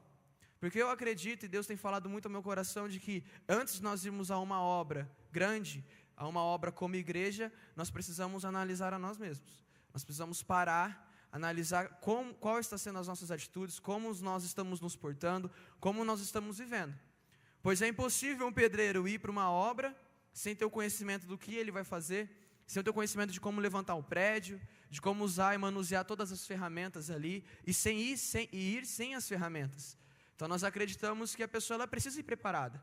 Porque eu acredito, e Deus tem falado muito ao meu coração, de que antes de nós irmos a uma obra grande, a uma obra como igreja, nós precisamos analisar a nós mesmos. Nós precisamos parar, analisar qual está sendo as nossas atitudes, como nós estamos nos portando, como nós estamos vivendo. Pois é impossível um pedreiro ir para uma obra sem ter o conhecimento do que ele vai fazer, sem ter o conhecimento de como levantar um prédio, de como usar e manusear todas as ferramentas ali, e ir sem as ferramentas. Então nós acreditamos que a pessoa ela precisa ir preparada.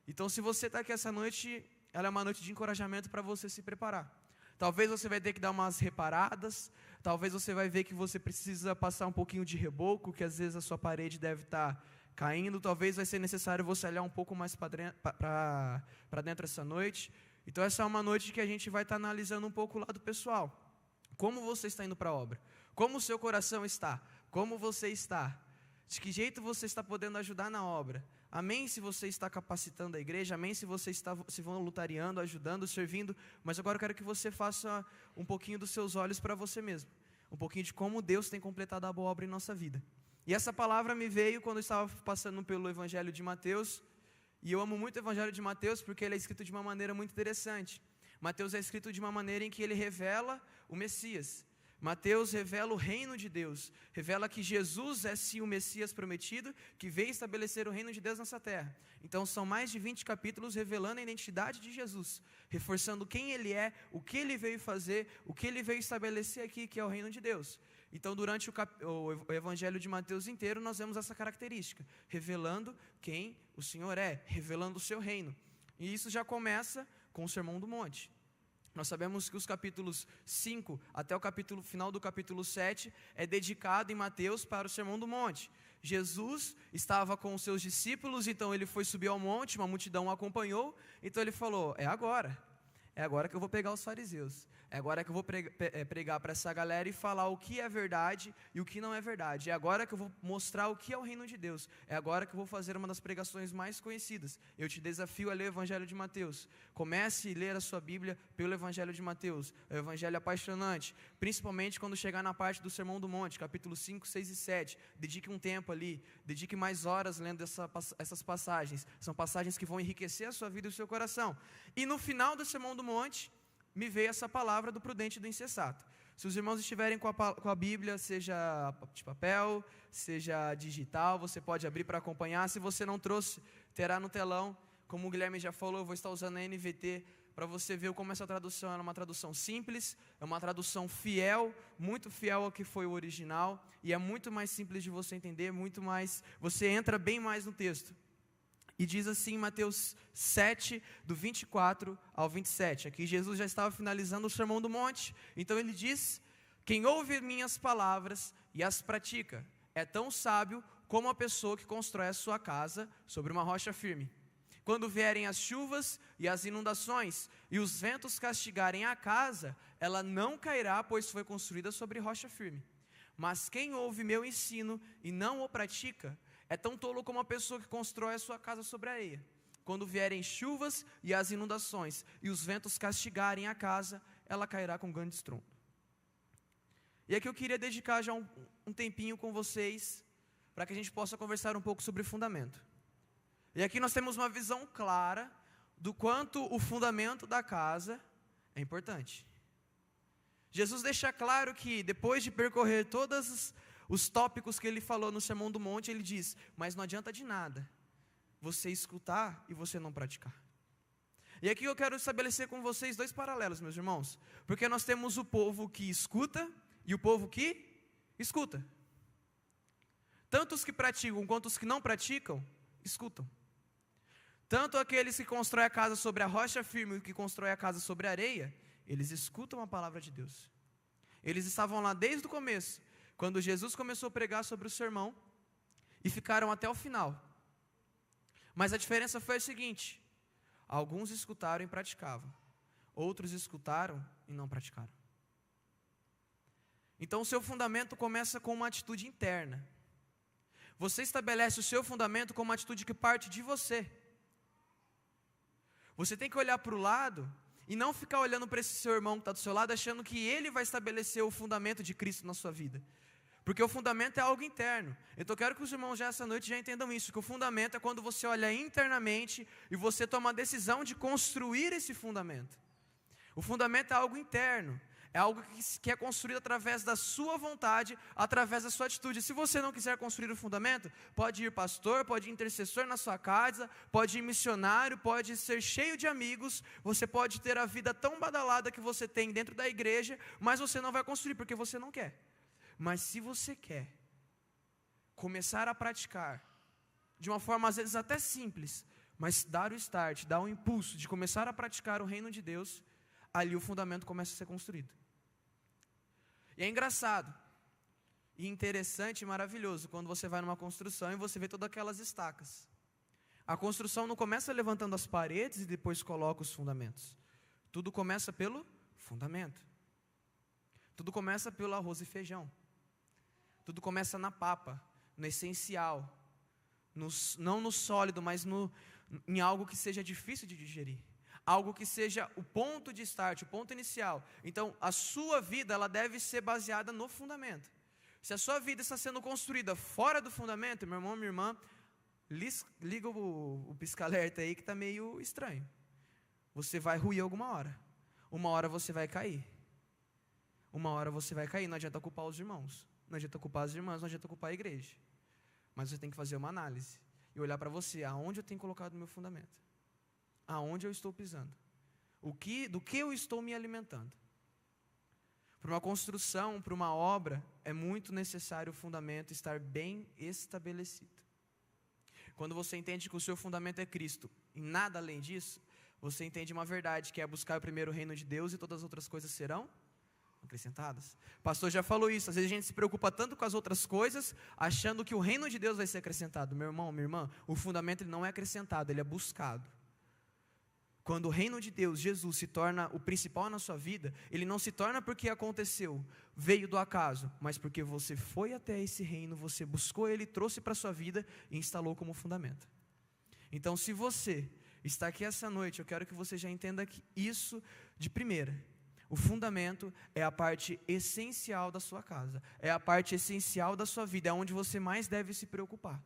Então se você está aqui essa noite, ela é uma noite de encorajamento para você se preparar. Talvez você vai ter que dar umas reparadas, talvez você vai ver que você precisa passar um pouquinho de reboco, que às vezes a sua parede deve estar caindo, talvez vai ser necessário você olhar um pouco mais para dentro essa noite. Então essa é uma noite que a gente vai estar analisando um pouco o lado pessoal. Como você está indo para a obra? Como o seu coração está? Como você está? De que jeito você está podendo ajudar na obra? Amém se você está capacitando a igreja, amém se você está se voluntariando, ajudando, servindo, mas agora eu quero que você faça um pouquinho dos seus olhos para você mesmo, um pouquinho de como Deus tem completado a boa obra em nossa vida. E essa palavra me veio quando eu estava passando pelo Evangelho de Mateus, e eu amo muito o Evangelho de Mateus porque ele é escrito de uma maneira muito interessante. Mateus é escrito de uma maneira em que ele revela o Messias. Mateus revela o reino de Deus, revela que Jesus é sim o Messias prometido, que veio estabelecer o reino de Deus nessa terra. Então são mais de 20 capítulos revelando a identidade de Jesus, reforçando quem Ele é, o que Ele veio fazer, o que Ele veio estabelecer aqui, que é o reino de Deus. Então durante o Evangelho de Mateus inteiro nós vemos essa característica, revelando quem o Senhor é, revelando o seu reino. E isso já começa com o Sermão do Monte. Nós sabemos que os capítulos 5 até o final do capítulo 7 é dedicado em Mateus para o Sermão do Monte. Jesus estava com os seus discípulos, então ele foi subir ao monte, uma multidão o acompanhou, então ele falou, é agora que eu vou pegar os fariseus, é agora que eu vou pregar para essa galera e falar o que é verdade e o que não é verdade, é agora que eu vou mostrar o que é o reino de Deus, é agora que eu vou fazer uma das pregações mais conhecidas. Eu te desafio a ler o Evangelho de Mateus. Comece a ler a sua Bíblia pelo Evangelho de Mateus, é um evangelho apaixonante, principalmente quando chegar na parte do Sermão do Monte, capítulos 5, 6 e 7, dedique um tempo ali, dedique mais horas lendo essas passagens, são passagens que vão enriquecer a sua vida e o seu coração. E no final do Sermão do Monte, me veio essa palavra do prudente e do insensato. Se os irmãos estiverem com a Bíblia, seja de papel, seja digital, você pode abrir para acompanhar. Se você não trouxe, terá no telão. Como o Guilherme já falou, eu vou estar usando a NVT para você ver como essa tradução é uma tradução simples, é uma tradução fiel, muito fiel ao que foi o original, e é muito mais simples de você entender, você entra bem mais no texto. E diz assim em Mateus 7, do 24 ao 27. Aqui Jesus já estava finalizando o Sermão do Monte. Então ele diz, quem ouve minhas palavras e as pratica, é tão sábio como a pessoa que constrói a sua casa sobre uma rocha firme. Quando vierem as chuvas e as inundações, e os ventos castigarem a casa, ela não cairá, pois foi construída sobre rocha firme. Mas quem ouve meu ensino e não o pratica, é tão tolo como a pessoa que constrói a sua casa sobre a areia. Quando vierem chuvas e as inundações, e os ventos castigarem a casa, ela cairá com grande estrondo. E aqui eu queria dedicar já um tempinho com vocês, para que a gente possa conversar um pouco sobre fundamento. E aqui nós temos uma visão clara do quanto o fundamento da casa é importante. Jesus deixa claro que depois de percorrer todas os tópicos que ele falou no Sermão do Monte, ele diz, mas não adianta de nada você escutar e você não praticar. E aqui eu quero estabelecer com vocês dois paralelos, meus irmãos, porque nós temos o povo que escuta e o povo que escuta. Tanto os que praticam quanto os que não praticam, escutam. Tanto aqueles que constroem a casa sobre a rocha firme e que constroem a casa sobre a areia, eles escutam a palavra de Deus. Eles estavam lá desde o começo, quando Jesus começou a pregar sobre o sermão, e ficaram até o final. Mas a diferença foi a seguinte, alguns escutaram e praticavam, outros escutaram e não praticaram. Então o seu fundamento começa com uma atitude interna. Você estabelece o seu fundamento com uma atitude que parte de você. Você tem que olhar para o lado e não ficar olhando para esse seu irmão que está do seu lado, achando que ele vai estabelecer o fundamento de Cristo na sua vida. Porque o fundamento é algo interno. Então eu quero que os irmãos já essa noite já entendam isso, que o fundamento é quando você olha internamente e você toma a decisão de construir esse fundamento. O fundamento é algo interno, é algo que é construído através da sua vontade, através da sua atitude. Se você não quiser construir o fundamento, pode ir pastor, pode ir intercessor na sua casa, pode ir missionário, pode ser cheio de amigos, você pode ter a vida tão badalada que você tem dentro da igreja, mas você não vai construir porque você não quer. Mas se você quer começar a praticar, de uma forma às vezes até simples, mas dar o start, dar o impulso de começar a praticar o reino de Deus, ali o fundamento começa a ser construído. E é engraçado, e interessante e maravilhoso, quando você vai numa construção e você vê todas aquelas estacas. A construção não começa levantando as paredes e depois coloca os fundamentos. Tudo começa pelo fundamento. Tudo começa pelo arroz e feijão. Tudo começa na papa, no essencial, não no sólido, mas em algo que seja difícil de digerir. Algo que seja o ponto de start, o ponto inicial. Então, a sua vida ela deve ser baseada no fundamento. Se a sua vida está sendo construída fora do fundamento, meu irmão, minha irmã, liga o pisca-alerta aí que está meio estranho. Você vai ruir alguma hora. Uma hora você vai cair. Uma hora você vai cair. Não adianta culpar os irmãos. Não adianta culpar as irmãs, não adianta culpar a igreja. Mas você tem que fazer uma análise e olhar para você, aonde eu tenho colocado o meu fundamento? Aonde eu estou pisando? Do que eu estou me alimentando? Para uma construção, para uma obra, é muito necessário o fundamento estar bem estabelecido. Quando você entende que o seu fundamento é Cristo e nada além disso, você entende uma verdade, que é buscar o primeiro reino de Deus e todas as outras coisas serão acrescentadas. O pastor já falou isso, às vezes a gente se preocupa tanto com as outras coisas, achando que o reino de Deus vai ser acrescentado. Meu irmão, minha irmã, o fundamento ele não é acrescentado, ele é buscado. Quando o reino de Deus, Jesus, se torna o principal na sua vida, ele não se torna porque aconteceu, veio do acaso, mas porque você foi até esse reino, você buscou ele, trouxe para a sua vida e instalou como fundamento. Então, se você está aqui essa noite, eu quero que você já entenda que isso de primeira. O fundamento é a parte essencial da sua casa, é a parte essencial da sua vida, é onde você mais deve se preocupar.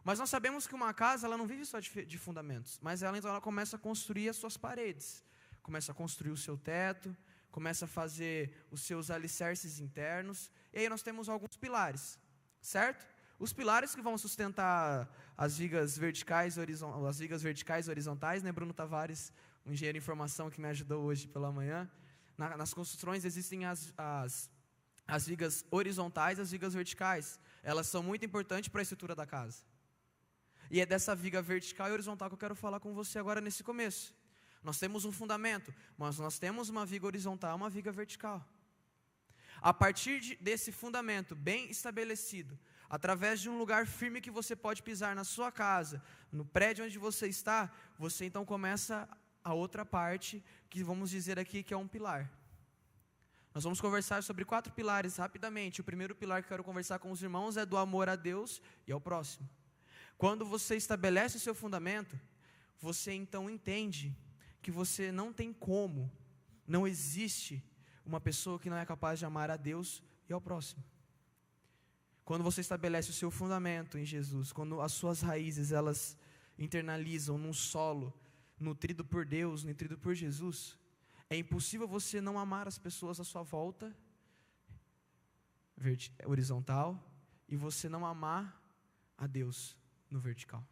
Mas nós sabemos que uma casa, ela não vive só de fundamentos, mas então ela começa a construir as suas paredes, começa a construir o seu teto, começa a fazer os seus alicerces internos, e aí nós temos alguns pilares, certo? Os pilares que vão sustentar as vigas verticais horizontais, né? Bruno Tavares, um engenheiro de informação que me ajudou hoje pela manhã. Nas construções existem as vigas horizontais e as vigas verticais. Elas são muito importantes para a estrutura da casa. E é dessa viga vertical e horizontal que eu quero falar com você agora nesse começo. Nós temos um fundamento, mas nós temos uma viga horizontal e uma viga vertical. A partir desse fundamento bem estabelecido, através de um lugar firme que você pode pisar na sua casa, no prédio onde você está, você então começa a outra parte, que vamos dizer aqui que é um pilar. Nós vamos conversar sobre 4 pilares rapidamente. O primeiro pilar que eu quero conversar com os irmãos é do amor a Deus e ao próximo. Quando você estabelece o seu fundamento, você então entende que você não tem como, não existe uma pessoa que não é capaz de amar a Deus e ao próximo. Quando você estabelece o seu fundamento em Jesus, quando as suas raízes elas internalizam num solo nutrido por Deus, nutrido por Jesus, é impossível você não amar as pessoas à sua volta, horizontal, e você não amar a Deus no vertical.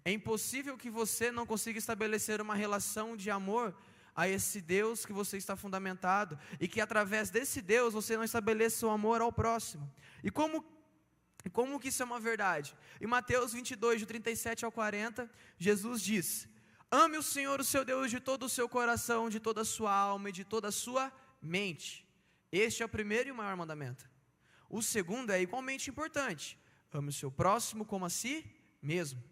É impossível que você não consiga estabelecer uma relação de amor a esse Deus que você está fundamentado, e que através desse Deus você não estabeleça o amor ao próximo. E como que isso é uma verdade? Em Mateus 22, de 37 ao 40, Jesus diz: ame o Senhor, o seu Deus, de todo o seu coração, de toda a sua alma e de toda a sua mente. Este é o primeiro e o maior mandamento. O segundo é igualmente importante: ame o seu próximo como a si mesmo.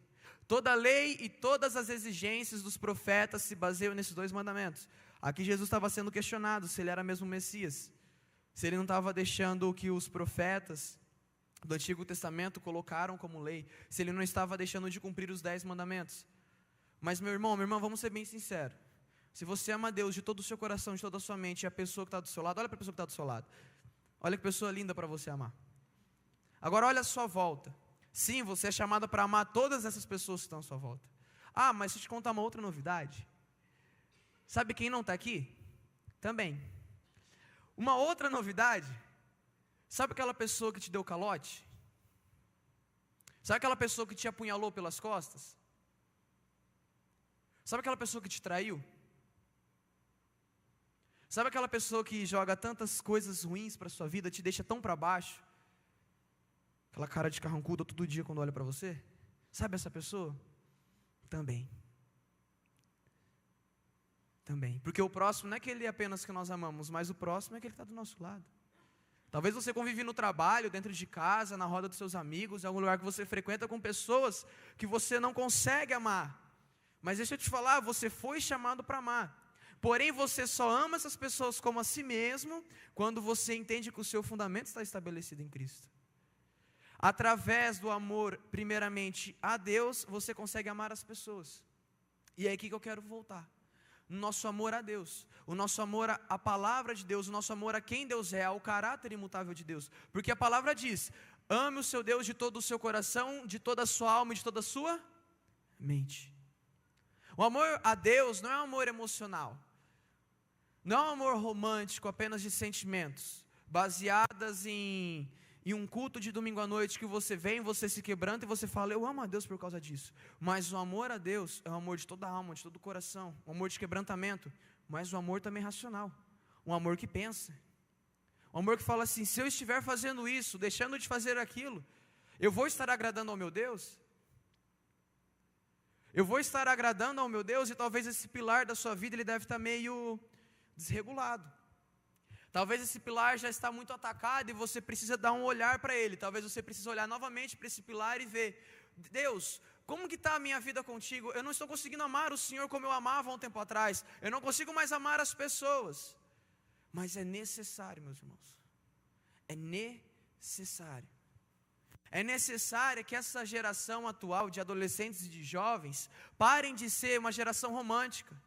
Toda a lei e todas as exigências dos profetas se baseiam nesses 2 mandamentos. Aqui Jesus estava sendo questionado se ele era mesmo o Messias, se ele não estava deixando o que os profetas do Antigo Testamento colocaram como lei, se ele não estava deixando de cumprir os 10 mandamentos. Mas meu irmão, minha irmã, vamos ser bem sinceros. Se você ama Deus de todo o seu coração, de toda a sua mente, e a pessoa que está do seu lado, olha para a pessoa que está do seu lado. Olha que pessoa linda para você amar. Agora olha a sua volta. Sim, você é chamado para amar todas essas pessoas que estão à sua volta. Ah, mas deixa eu te contar uma outra novidade. Sabe quem não está aqui? Também. Uma outra novidade. Sabe aquela pessoa que te deu calote? Sabe aquela pessoa que te apunhalou pelas costas? Sabe aquela pessoa que te traiu? Sabe aquela pessoa que joga tantas coisas ruins para a sua vida, te deixa tão para baixo? Aquela cara de carrancuda todo dia quando olha para você? Sabe essa pessoa? Também. Porque o próximo não é aquele apenas que nós amamos, mas o próximo é aquele que está do nosso lado. Talvez você convive no trabalho, dentro de casa, na roda dos seus amigos, em algum lugar que você frequenta com pessoas que você não consegue amar. Mas deixa eu te falar, você foi chamado para amar. Porém, você só ama essas pessoas como a si mesmo, quando você entende que o seu fundamento está estabelecido em Cristo. Através do amor, primeiramente, a Deus, você consegue amar as pessoas. E é aqui que eu quero voltar. O nosso amor a Deus, o nosso amor à palavra de Deus, o nosso amor a quem Deus é, ao caráter imutável de Deus. Porque a palavra diz: ame o seu Deus de todo o seu coração, de toda a sua alma e de toda a sua mente. O amor a Deus não é um amor emocional, não é um amor romântico apenas de sentimentos, baseadas em um culto de domingo à noite que você vem, você se quebranta e você fala: eu amo a Deus por causa disso. Mas o amor a Deus é um amor de toda a alma, de todo o coração, um amor de quebrantamento, mas um amor também racional, um amor que pensa, um amor que fala assim: se eu estiver fazendo isso, deixando de fazer aquilo, eu vou estar agradando ao meu Deus? Eu vou estar agradando ao meu Deus e talvez esse pilar da sua vida ele deve estar meio desregulado. Talvez esse pilar já está muito atacado e você precisa dar um olhar para ele. Talvez você precise olhar novamente para esse pilar e ver: Deus, como que está a minha vida contigo? Eu não estou conseguindo amar o Senhor como eu amava há um tempo atrás. Eu não consigo mais amar as pessoas. Mas é necessário, meus irmãos. É necessário. É necessário que essa geração atual de adolescentes e de jovens parem de ser uma geração romântica,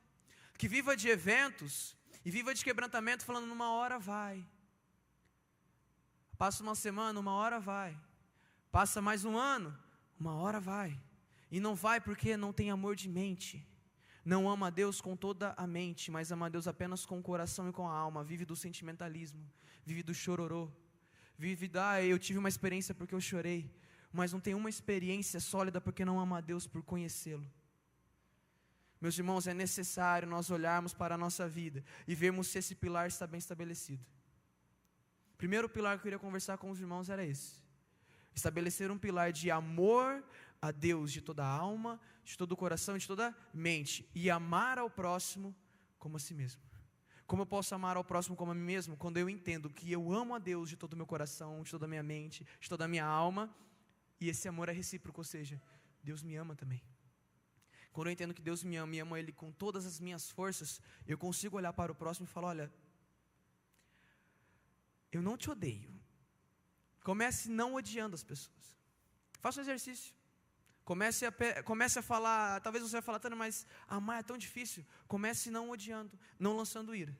que viva de eventos e viva de quebrantamento falando: numa hora vai. Passa uma semana, uma hora vai. Passa mais um ano, uma hora vai. E não vai porque não tem amor de mente. Não ama a Deus com toda a mente, mas ama a Deus apenas com o coração e com a alma. Vive do sentimentalismo, vive do chororô. Vive da, eu tive uma experiência porque eu chorei, mas não tem uma experiência sólida porque não ama a Deus por conhecê-lo. Meus irmãos, é necessário nós olharmos para a nossa vida e vermos se esse pilar está bem estabelecido. O primeiro pilar que eu queria conversar com os irmãos era esse: estabelecer um pilar de amor a Deus de toda a alma, de todo o coração e de toda a mente, e amar ao próximo como a si mesmo. Como eu posso amar ao próximo como a mim mesmo? Quando eu entendo que eu amo a Deus de todo o meu coração, de toda a minha mente, de toda a minha alma, e esse amor é recíproco, ou seja, Deus me ama também. Quando eu entendo que Deus me ama Ele com todas as minhas forças, eu consigo olhar para o próximo e falar: olha, eu não te odeio. Comece não odiando as pessoas. Faça um exercício. Comece a falar, talvez você vai falar: Tânia, mas amar é tão difícil. Comece não odiando, não lançando ira.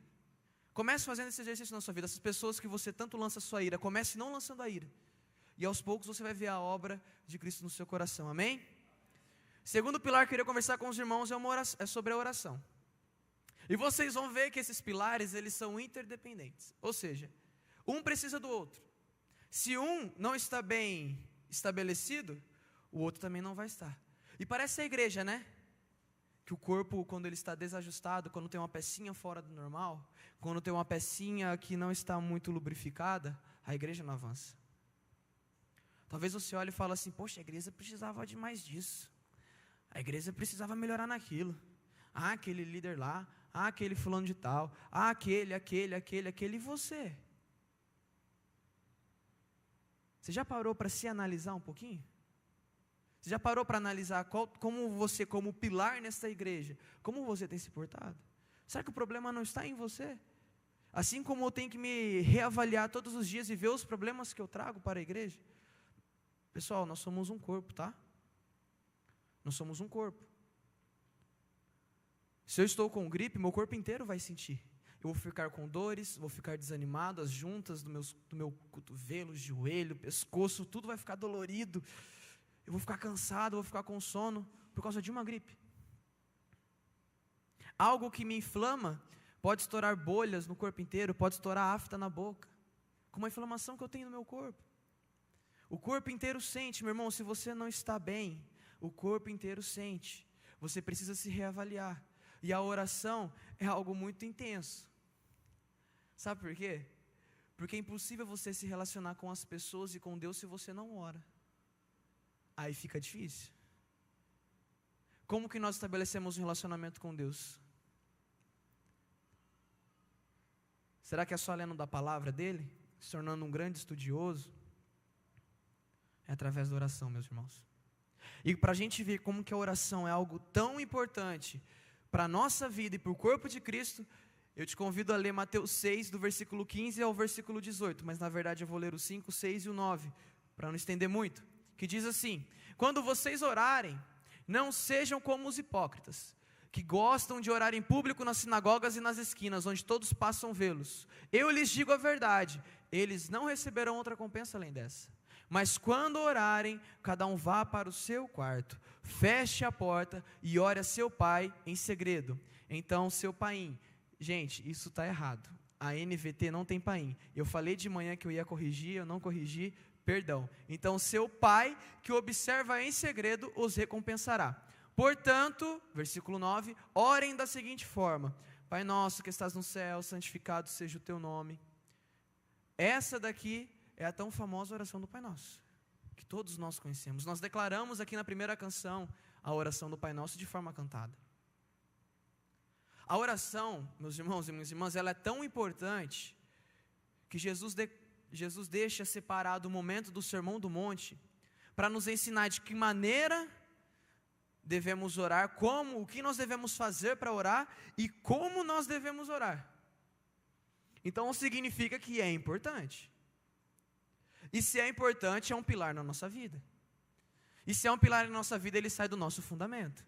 Comece fazendo esse exercício na sua vida. Essas pessoas que você tanto lança a sua ira, comece não lançando a ira. E aos poucos você vai ver a obra de Cristo no seu coração, amém? Segundo pilar que eu queria conversar com os irmãos é sobre a oração. E vocês vão ver que esses pilares, eles são interdependentes. Ou seja, um precisa do outro. Se um não está bem estabelecido, o outro também não vai estar. E parece a igreja, né? Que o corpo, quando ele está desajustado, quando tem uma pecinha fora do normal, quando tem uma pecinha que não está muito lubrificada, a igreja não avança. Talvez você olhe e fale assim: poxa, a igreja precisava de mais disso. A igreja precisava melhorar naquilo. Ah, aquele líder lá. Ah, aquele fulano de tal. Ah, aquele. E você? Você já parou para se analisar um pouquinho? Você já parou para analisar como você, como pilar nesta igreja, como você tem se portado? Será que o problema não está em você? Assim como eu tenho que me reavaliar todos os dias e ver os problemas que eu trago para a igreja? Pessoal, nós somos um corpo, tá? Nós somos um corpo. Se eu estou com gripe, meu corpo inteiro vai sentir. Eu vou ficar com dores, vou ficar desanimado, as juntas do meu cotovelo, joelho, pescoço, tudo vai ficar dolorido. Eu vou ficar cansado, vou ficar com sono por causa de uma gripe. Algo que me inflama pode estourar bolhas no corpo inteiro, pode estourar afta na boca, com uma inflamação que eu tenho no meu corpo. O corpo inteiro sente, meu irmão, se você não está bem, o corpo inteiro sente. Você precisa se reavaliar. E a oração é algo muito intenso. Sabe por quê? Porque é impossível você se relacionar com as pessoas e com Deus se você não ora. Aí fica difícil. Como que nós estabelecemos um relacionamento com Deus? Será que é só lendo da palavra dele? Se tornando um grande estudioso? É através da oração, meus irmãos. E para a gente ver como que a oração é algo tão importante para a nossa vida e para o corpo de Cristo, eu te convido a ler Mateus 6, do versículo 15 ao versículo 18, mas na verdade eu vou ler o 5, 6 e o 9, para não estender muito, que diz assim: quando vocês orarem, não sejam como os hipócritas, que gostam de orar em público nas sinagogas e nas esquinas, onde todos passam vê-los. Eu lhes digo a verdade, eles não receberão outra recompensa além dessa. Mas quando orarem, cada um vá para o seu quarto, feche a porta e ore a seu pai em segredo. Então seu paim, gente, isso está errado, a NVT não tem paim. Eu falei de manhã que eu ia corrigir, eu não corrigi, perdão. Então seu pai, que observa em segredo, os recompensará. Portanto, versículo 9, orem da seguinte forma: Pai nosso que estás no céu, santificado seja o teu nome. Essa daqui é a tão famosa oração do Pai Nosso. que todos nós conhecemos. Nós declaramos aqui na primeira canção a oração do Pai Nosso de forma cantada. A oração, meus irmãos e minhas irmãs, ela é tão importante que Jesus deixa separado o momento do Sermão do Monte para nos ensinar de que maneira devemos orar, o que nós devemos fazer para orar e como nós devemos orar. Então significa que é importante. E se é importante, é um pilar na nossa vida. E se é um pilar na nossa vida, ele sai do nosso fundamento.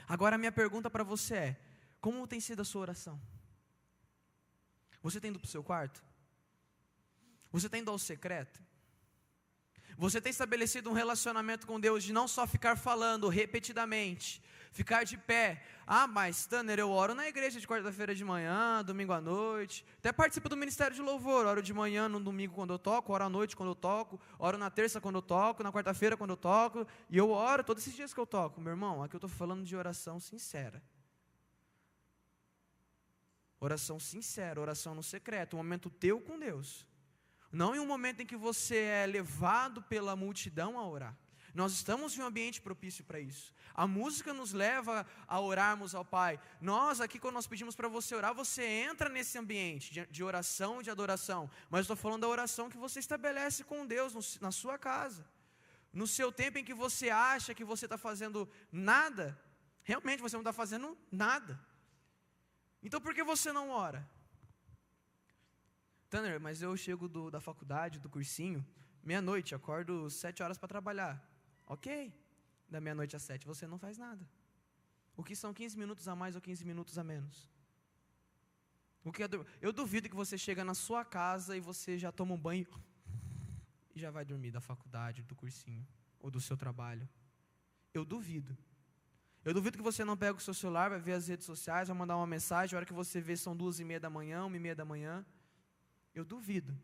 Agora a minha pergunta para você é: como tem sido a sua oração? Você tem ido para o seu quarto? Você tem ido ao secreto? Você tem estabelecido um relacionamento com Deus de não só ficar falando repetidamente, ficar de pé. Ah, mas Tanner, eu oro na igreja de quarta-feira de manhã, domingo à noite, até participo do ministério de louvor, oro de manhã, no domingo quando eu toco, oro à noite quando eu toco, oro na terça quando eu toco, na quarta-feira quando eu toco, e eu oro todos esses dias que eu toco. Meu irmão, aqui eu estou falando de oração sincera. Oração sincera, oração no secreto, um momento teu com Deus. Não em um momento em que você é levado pela multidão a orar. Nós estamos em um ambiente propício para isso. A música nos leva a orarmos ao Pai. Nós aqui, quando nós pedimos para você orar, você entra nesse ambiente de oração e de adoração. Mas estou falando da oração que você estabelece com Deus na sua casa. No seu tempo em que você acha que você está fazendo nada, realmente você não está fazendo nada. Então por que você não ora? Tanner, mas eu chego da faculdade, do cursinho, meia-noite, acordo 7 horas para trabalhar. Ok, da meia-noite às 7 você não faz nada. O que são 15 minutos a mais ou 15 minutos a menos? Eu duvido que você chega na sua casa e você já toma um banho e já vai dormir da faculdade, do cursinho ou do seu trabalho. Eu duvido. Eu duvido que você não pega o seu celular, vai ver as redes sociais, vai mandar uma mensagem, a hora que você vê são 2h30 da manhã, 1h30 da manhã. Eu duvido.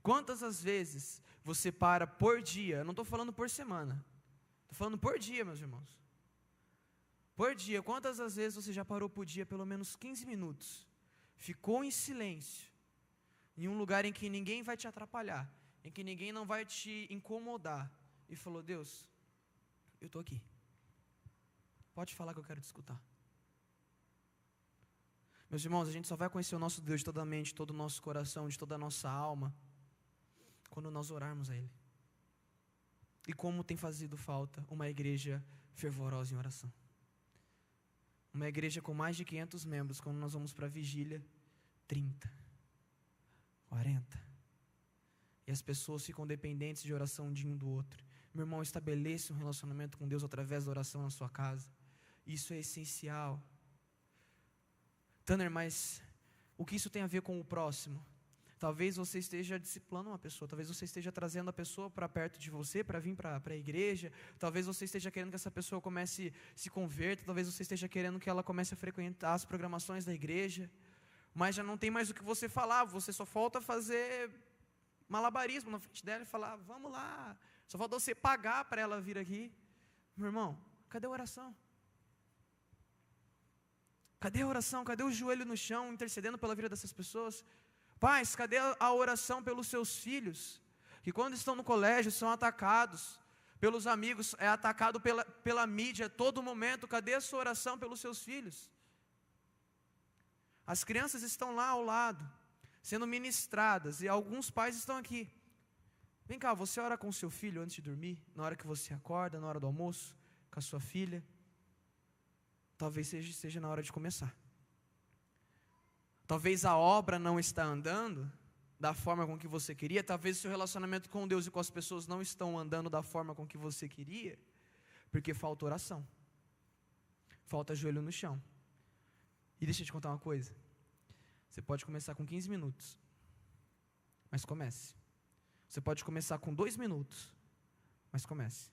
Quantas as vezes você para por dia? Eu não estou falando por semana. Estou falando por dia, meus irmãos. Por dia, quantas as vezes você já parou por dia pelo menos 15 minutos? Ficou em silêncio, em um lugar em que ninguém vai te atrapalhar, em que ninguém não vai te incomodar, e falou: Deus, eu estou aqui. Pode falar que eu quero te escutar. Meus irmãos, a gente só vai conhecer o nosso Deus de toda a mente, de todo o nosso coração, de toda a nossa alma, quando nós orarmos a Ele. E como tem fazido falta uma igreja fervorosa em oração. Uma igreja com mais de 500 membros, quando nós vamos para a vigília, 30, 40. E as pessoas ficam dependentes de oração de um do outro. Meu irmão, estabeleça um relacionamento com Deus através da oração na sua casa. Isso é essencial. Tanner, mas o que isso tem a ver com o próximo? Talvez você esteja discipulando uma pessoa, talvez você esteja trazendo a pessoa para perto de você, para vir para a igreja, talvez você esteja querendo que essa pessoa comece a se converter, talvez você esteja querendo que ela comece a frequentar as programações da igreja, mas já não tem mais o que você falar, você só falta fazer malabarismo na frente dela e falar: vamos lá, só falta você pagar para ela vir aqui. Meu irmão, cadê a oração? Cadê a oração? Cadê o joelho no chão, intercedendo pela vida dessas pessoas? Pais, cadê a oração pelos seus filhos? Que quando estão no colégio são atacados pelos amigos, é atacado pela mídia a todo momento. Cadê a sua oração pelos seus filhos? As crianças estão lá ao lado, sendo ministradas, e alguns pais estão aqui. Vem cá, você ora com o seu filho antes de dormir? Na hora que você acorda, na hora do almoço, com a sua filha? Talvez seja na hora de começar. Talvez a obra não está andando da forma com que você queria. Talvez o seu relacionamento com Deus e com as pessoas não estão andando da forma com que você queria, porque falta oração. Falta joelho no chão. E deixa eu te contar uma coisa. Você pode começar com 15 minutos, mas comece. Você pode começar com 2 minutos, mas comece.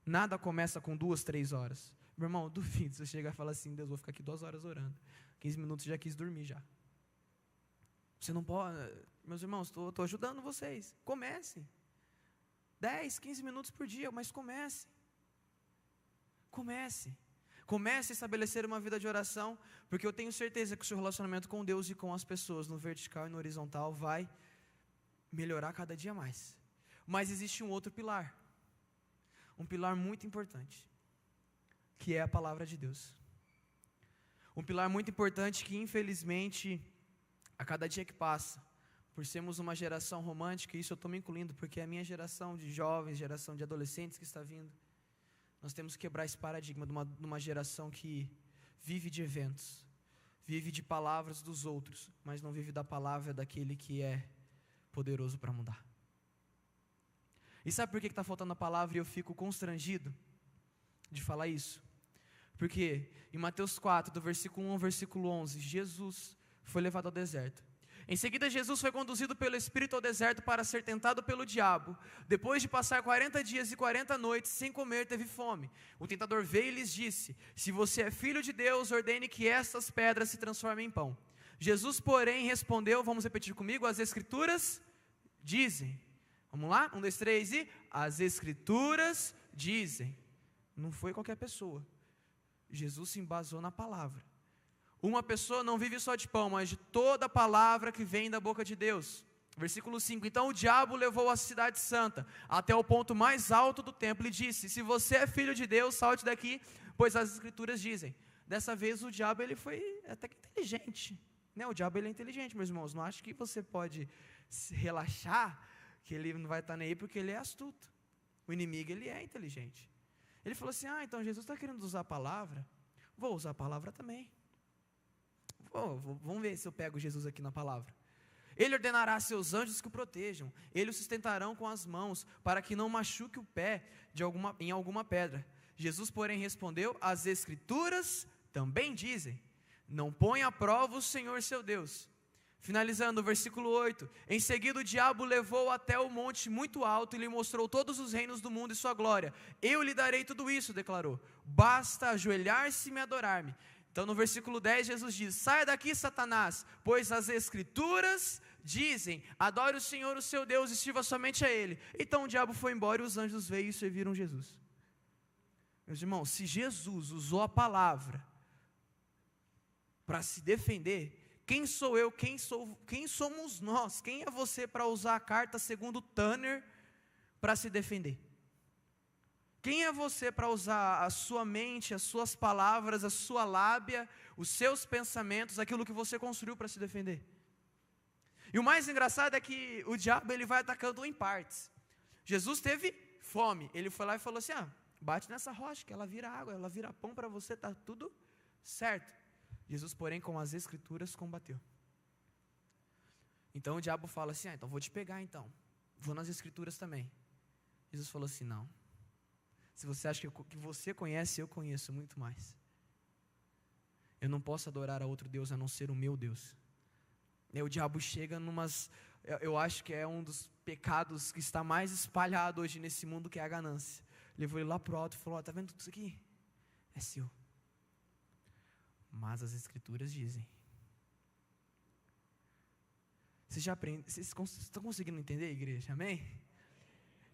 Nada começa com 2, 3 horas. Meu irmão, eu duvido você chegar e falar assim: Deus, vou ficar aqui 2 horas orando. 15 minutos já quis dormir já. Você não pode. Meus irmãos, estou ajudando vocês. Comece. 10, 15 minutos por dia, mas comece. Comece. Comece a estabelecer uma vida de oração, porque eu tenho certeza que o seu relacionamento com Deus e com as pessoas, no vertical e no horizontal, vai melhorar cada dia mais. Mas existe um outro pilar, um pilar muito importante, que é a palavra de Deus. Um pilar muito importante que, infelizmente, a cada dia que passa, por sermos uma geração romântica, e isso eu estou me incluindo, porque é a minha geração de jovens, geração de adolescentes que está vindo, nós temos que quebrar esse paradigma de uma geração que vive de eventos, vive de palavras dos outros, mas não vive da palavra daquele que é poderoso para mudar. E sabe por que está faltando a palavra e eu fico constrangido de falar isso? Porque em Mateus 4, do versículo 1 ao versículo 11, Jesus foi levado ao deserto. Em seguida, Jesus foi conduzido pelo Espírito ao deserto para ser tentado pelo diabo. Depois de passar 40 dias e 40 noites sem comer, teve fome. O tentador veio e lhes disse: se você é filho de Deus, ordene que estas pedras se transformem em pão. Jesus, porém, respondeu, vamos repetir comigo, as Escrituras dizem. Vamos lá? 1, 2, 3 e... as Escrituras dizem. Não foi qualquer pessoa. Jesus se embasou na palavra. Uma pessoa não vive só de pão, mas de toda a palavra que vem da boca de Deus. Versículo 5, então o diabo levou a cidade santa até o ponto mais alto do templo e disse: se você é filho de Deus, salte daqui, pois as Escrituras dizem. Dessa vez o diabo ele foi até que inteligente, né? O diabo ele é inteligente, meus irmãos. Não acho que você pode se relaxar, que ele não vai estar nem aí, porque ele é astuto. O inimigo ele é inteligente. Ele falou assim: então Jesus está querendo usar a palavra, vou usar a palavra também. Vamos ver se eu pego Jesus aqui na palavra. Ele ordenará a seus anjos que o protejam, eles o sustentarão com as mãos, para que não machuque o pé em alguma pedra. Jesus, porém, respondeu: as Escrituras também dizem, não põe à prova o Senhor seu Deus. Finalizando o versículo 8, em seguida o diabo levou até o monte muito alto e lhe mostrou todos os reinos do mundo e sua glória. Eu lhe darei tudo isso, declarou, basta ajoelhar-se e me adorar-me. Então no versículo 10 Jesus diz: saia daqui, Satanás, pois as Escrituras dizem, adore o Senhor o seu Deus e sirva somente a Ele. Então o diabo foi embora e os anjos veio e serviram Jesus. Meus irmãos, se Jesus usou a palavra para se defender, quem sou eu, quem somos nós, quem é você para usar a carta segundo Tanner para se defender? Quem é você para usar a sua mente, as suas palavras, a sua lábia, os seus pensamentos, aquilo que você construiu para se defender? E o mais engraçado é que o diabo ele vai atacando em partes. Jesus teve fome, ele foi lá e falou assim: bate nessa rocha que ela vira água, ela vira pão para você, está tudo certo. Jesus, porém, com as Escrituras combateu. Então o diabo fala assim: então vou te pegar então, vou nas Escrituras também. Jesus falou assim: não. Se você acha que você conhece, eu conheço muito mais. Eu não posso adorar a outro Deus a não ser o meu Deus. E o diabo chega eu acho que é um dos pecados que está mais espalhado hoje nesse mundo, que é a ganância. Levou ele lá para o alto e falou: está vendo tudo isso aqui? É seu. Mas as Escrituras dizem. Vocês estão conseguindo entender, igreja? Amém?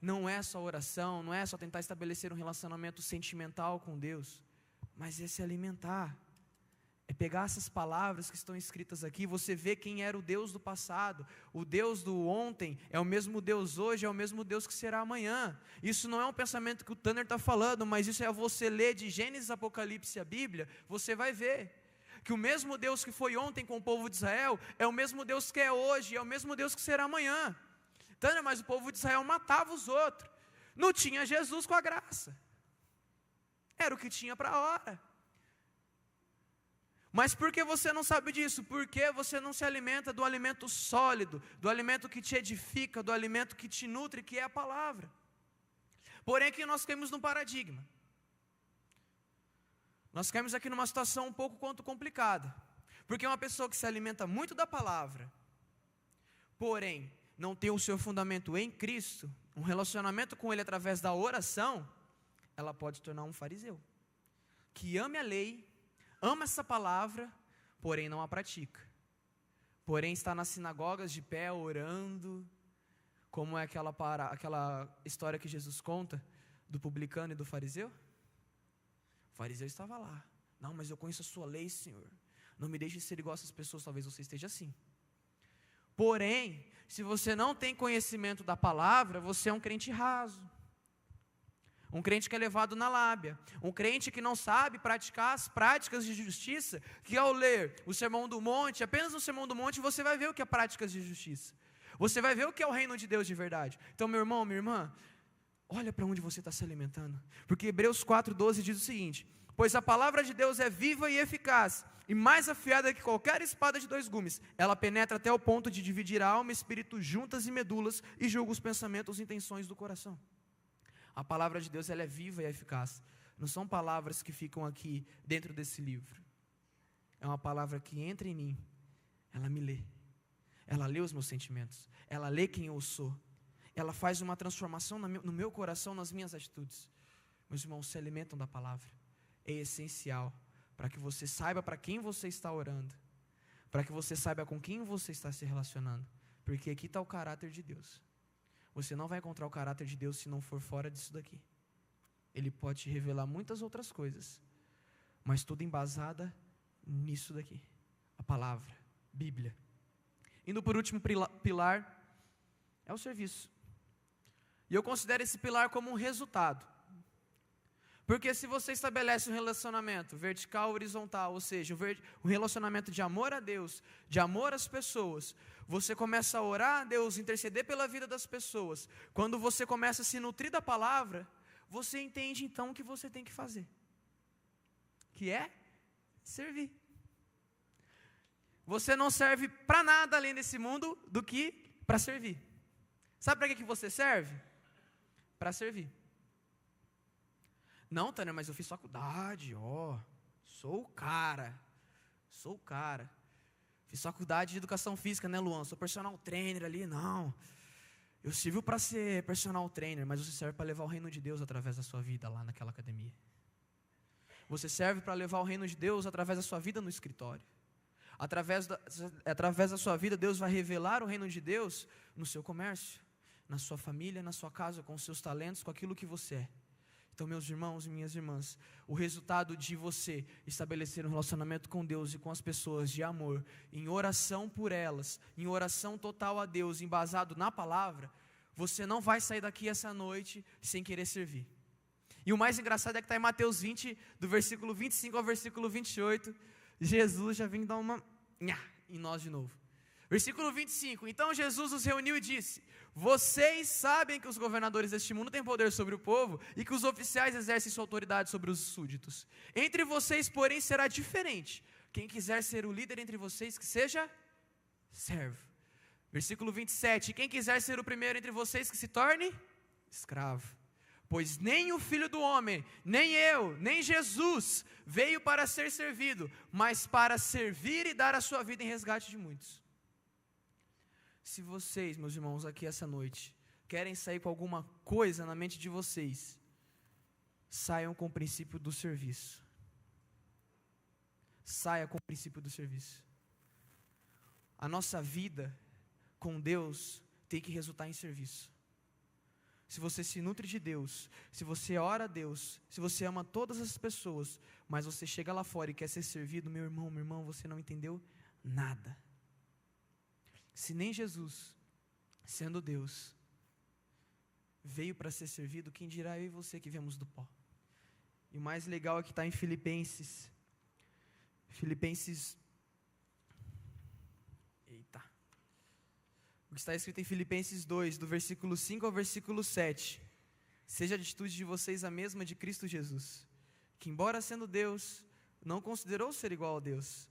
Não é só oração, não é só tentar estabelecer um relacionamento sentimental com Deus, mas é se alimentar, é pegar essas palavras que estão escritas aqui. Você vê quem era o Deus do passado, o Deus do ontem é o mesmo Deus hoje, é o mesmo Deus que será amanhã. Isso não é um pensamento que o Tanner está falando, mas isso é você ler de Gênesis, Apocalipse e a Bíblia, você vai ver que o mesmo Deus que foi ontem com o povo de Israel, é o mesmo Deus que é hoje, é o mesmo Deus que será amanhã. Tânia, mas o povo de Israel matava os outros. Não tinha Jesus com a graça. Era o que tinha para a hora. Mas por que você não sabe disso? Porque você não se alimenta do alimento sólido, do alimento que te edifica, do alimento que te nutre, que é a palavra. Porém aqui nós caímos num paradigma. Nós caímos aqui numa situação um pouco quanto complicada. Porque uma pessoa que se alimenta muito da palavra, porém não tem o seu fundamento em Cristo, um relacionamento com Ele através da oração, ela pode se tornar um fariseu, que ama a lei, ama essa palavra, porém não a pratica, porém está nas sinagogas de pé orando, como é aquela história que Jesus conta, do publicano e do fariseu. O fariseu estava lá: não, mas eu conheço a sua lei, Senhor, não me deixe ser igual a essas pessoas. Talvez você esteja assim. Porém, se você não tem conhecimento da palavra, você é um crente raso. Um crente que é levado na lábia. Um crente que não sabe praticar as práticas de justiça, que ao ler o Sermão do Monte, apenas no Sermão do Monte, você vai ver o que é práticas de justiça. Você vai ver o que é o reino de Deus de verdade. Então, meu irmão, minha irmã, olha para onde você está se alimentando. Porque Hebreus 4,12 diz o seguinte: pois a palavra de Deus é viva e eficaz, e mais afiada que qualquer espada de 2 gumes. Ela penetra até o ponto de dividir a alma e espírito, juntas e medulas, e julga os pensamentos e intenções do coração. A palavra de Deus, ela é viva e eficaz. Não são palavras que ficam aqui dentro desse livro. É uma palavra que entra em mim. Ela me lê. Ela lê os meus sentimentos. Ela lê quem eu sou. Ela faz uma transformação no meu coração, nas minhas atitudes. Meus irmãos, se alimentam da palavra. É essencial para que você saiba para quem você está orando. Para que você saiba com quem você está se relacionando. Porque aqui está o caráter de Deus. Você não vai encontrar o caráter de Deus se não for fora disso daqui. Ele pode te revelar muitas outras coisas, mas tudo embasada nisso daqui. A palavra, Bíblia. Indo por último pilar, é o serviço. E eu considero esse pilar como um resultado. Porque se você estabelece um relacionamento vertical, horizontal, ou seja, um relacionamento de amor a Deus, de amor às pessoas, você começa a orar a Deus, interceder pela vida das pessoas. Quando você começa a se nutrir da palavra, você entende então o que você tem que fazer, que é servir. Você não serve para nada além desse mundo do que para servir. Sabe para que você serve? Para servir. Não, Tânia, mas eu fiz faculdade, sou o cara. Fiz faculdade de educação física, né, Luan? Sou personal trainer ali, não. Eu sirvo para ser personal trainer, mas você serve para levar o reino de Deus através da sua vida lá naquela academia. Você serve para levar o reino de Deus através da sua vida no escritório. Através da sua vida, Deus vai revelar o reino de Deus no seu comércio, na sua família, na sua casa, com os seus talentos, com aquilo que você é. Então, meus irmãos e minhas irmãs, o resultado de você estabelecer um relacionamento com Deus e com as pessoas de amor, em oração por elas, em oração total a Deus, embasado na palavra, você não vai sair daqui essa noite sem querer servir. E o mais engraçado é que está em Mateus 20, do versículo 25 ao versículo 28, Jesus já vem dar uma em nós de novo. Versículo 25, então Jesus os reuniu e disse: vocês sabem que os governadores deste mundo têm poder sobre o povo e que os oficiais exercem sua autoridade sobre os súditos. Entre vocês, porém, será diferente. Quem quiser ser o líder entre vocês, que seja servo. Versículo 27, quem quiser ser o primeiro entre vocês, que se torne escravo. Pois nem o Filho do Homem, nem eu, nem Jesus veio para ser servido, mas para servir e dar a sua vida em resgate de muitos. Se vocês, meus irmãos, aqui essa noite, querem sair com alguma coisa na mente de vocês, saiam com o princípio do serviço. Saia com o princípio do serviço. A nossa vida com Deus tem que resultar em serviço. Se você se nutre de Deus, se você ora a Deus, se você ama todas as pessoas, mas você chega lá fora e quer ser servido, meu irmão, minha irmã, você não entendeu nada. Se nem Jesus, sendo Deus, veio para ser servido, quem dirá eu e você que viemos do pó? E o mais legal é que está em Filipenses. O que está escrito em Filipenses 2, do versículo 5 ao versículo 7. Seja a atitude de vocês a mesma de Cristo Jesus, que embora sendo Deus, não considerou ser igual a Deus.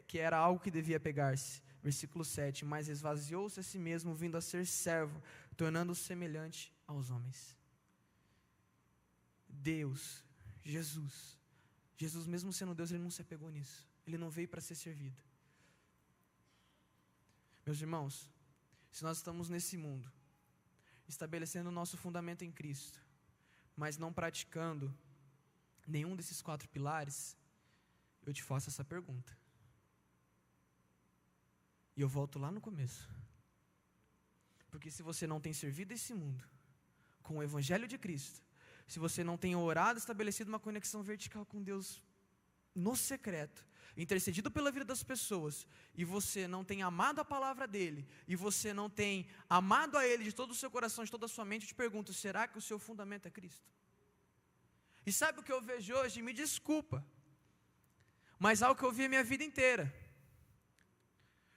Que era algo que devia pegar-se. Versículo 7, mas esvaziou-se a si mesmo, vindo a ser servo, tornando-se semelhante aos homens. Deus, Jesus mesmo sendo Deus, Ele não se apegou nisso. Ele não veio para ser servido. Meus irmãos, se nós estamos nesse mundo, estabelecendo o nosso fundamento em Cristo, mas não praticando nenhum desses 4 pilares, eu te faço essa pergunta. E eu volto lá no começo. Porque se você não tem servido esse mundo com o Evangelho de Cristo, se você não tem orado, estabelecido uma conexão vertical com Deus no secreto, intercedido pela vida das pessoas, e você não tem amado a palavra dele, e você não tem amado a ele de todo o seu coração, de toda a sua mente, eu te pergunto, será que o seu fundamento é Cristo? E sabe o que eu vejo hoje? Me desculpa, mas algo que eu vi a minha vida inteira.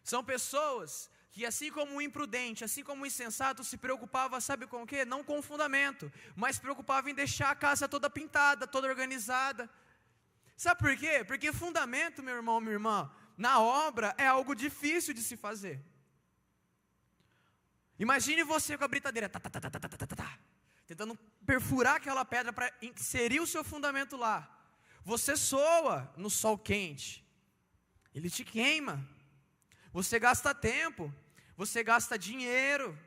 São pessoas que, assim como o imprudente, assim como o insensato, se preocupava, sabe com o quê? Não com o fundamento, mas preocupava em deixar a casa toda pintada, toda organizada. Sabe por quê? Porque fundamento, meu irmão, minha irmã, na obra é algo difícil de se fazer. Imagine você com a britadeira, tentando perfurar aquela pedra para inserir o seu fundamento lá. Você soa no sol quente, ele te queima, você gasta tempo, você gasta dinheiro.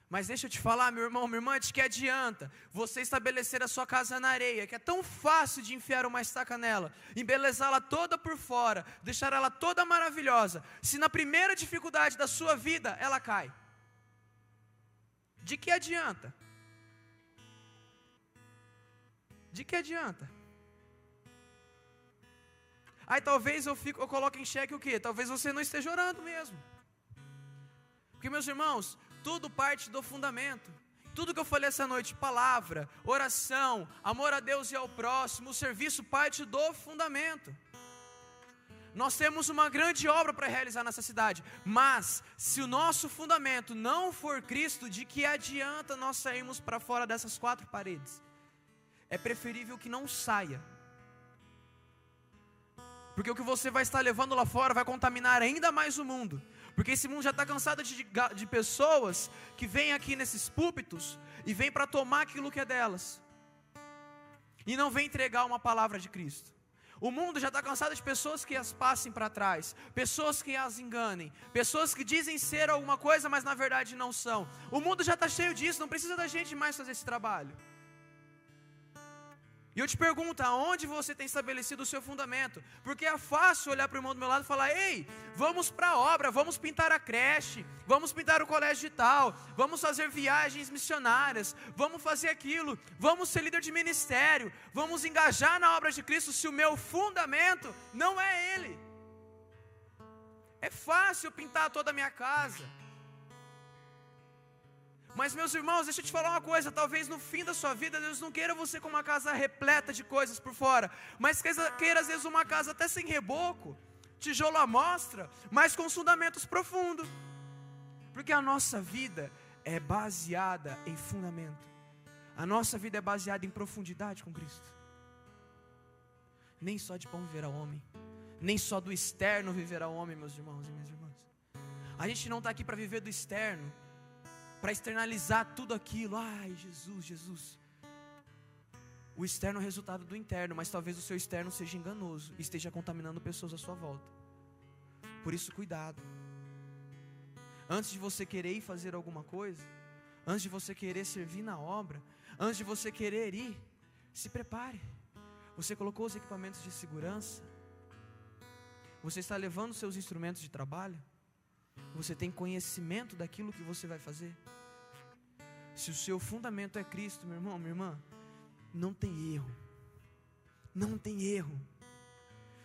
Mas deixa eu te falar, meu irmão, minha irmã, de que adianta você estabelecer a sua casa na areia, que é tão fácil de enfiar uma estaca nela, embelezá-la toda por fora, deixar ela toda maravilhosa, se na primeira dificuldade da sua vida ela cai? De que adianta? De que adianta? Aí talvez eu coloque em xeque o quê? Talvez você não esteja orando mesmo. Porque, meus irmãos, tudo parte do fundamento. Tudo que eu falei essa noite, palavra, oração, amor a Deus e ao próximo, o serviço parte do fundamento. Nós temos uma grande obra para realizar nessa cidade, mas se o nosso fundamento não for Cristo, de que adianta nós sairmos para fora dessas quatro paredes? É preferível que não saia, porque o que você vai estar levando lá fora vai contaminar ainda mais o mundo. Porque esse mundo já está cansado de pessoas que vêm aqui nesses púlpitos e vêm para tomar aquilo que é delas, e não vêm entregar uma palavra de Cristo. O mundo já está cansado de pessoas que as passem para trás, pessoas que as enganem, pessoas que dizem ser alguma coisa, mas na verdade não são. O mundo já está cheio disso, não precisa da gente mais fazer esse trabalho. E eu te pergunto, aonde você tem estabelecido o seu fundamento? Porque é fácil olhar para o irmão do meu lado e falar: ei, vamos para a obra, vamos pintar a creche, vamos pintar o colégio de tal, vamos fazer viagens missionárias, vamos fazer aquilo, vamos ser líder de ministério, vamos engajar na obra de Cristo, se o meu fundamento não é Ele. É fácil pintar toda a minha casa. Mas, meus irmãos, deixa eu te falar uma coisa, talvez no fim da sua vida, Deus não queira você com uma casa repleta de coisas por fora, mas queira às vezes uma casa até sem reboco, tijolo à mostra, mas com fundamentos profundos, porque a nossa vida é baseada em fundamento, a nossa vida é baseada em profundidade com Cristo. Nem só de pão viverá o homem, nem só do externo viverá o homem, meus irmãos e minhas irmãs. A gente não está aqui para viver do externo, para externalizar tudo aquilo. Ai, Jesus, Jesus. O externo é o resultado do interno, mas talvez o seu externo seja enganoso e esteja contaminando pessoas à sua volta. Por isso, cuidado. Antes de você querer ir fazer alguma coisa, antes de você querer servir na obra, antes de você querer ir, se prepare. Você colocou os equipamentos de segurança? Você está levando seus instrumentos de trabalho? Você tem conhecimento daquilo que você vai fazer? Se o seu fundamento é Cristo, meu irmão, minha irmã, não tem erro. Não tem erro.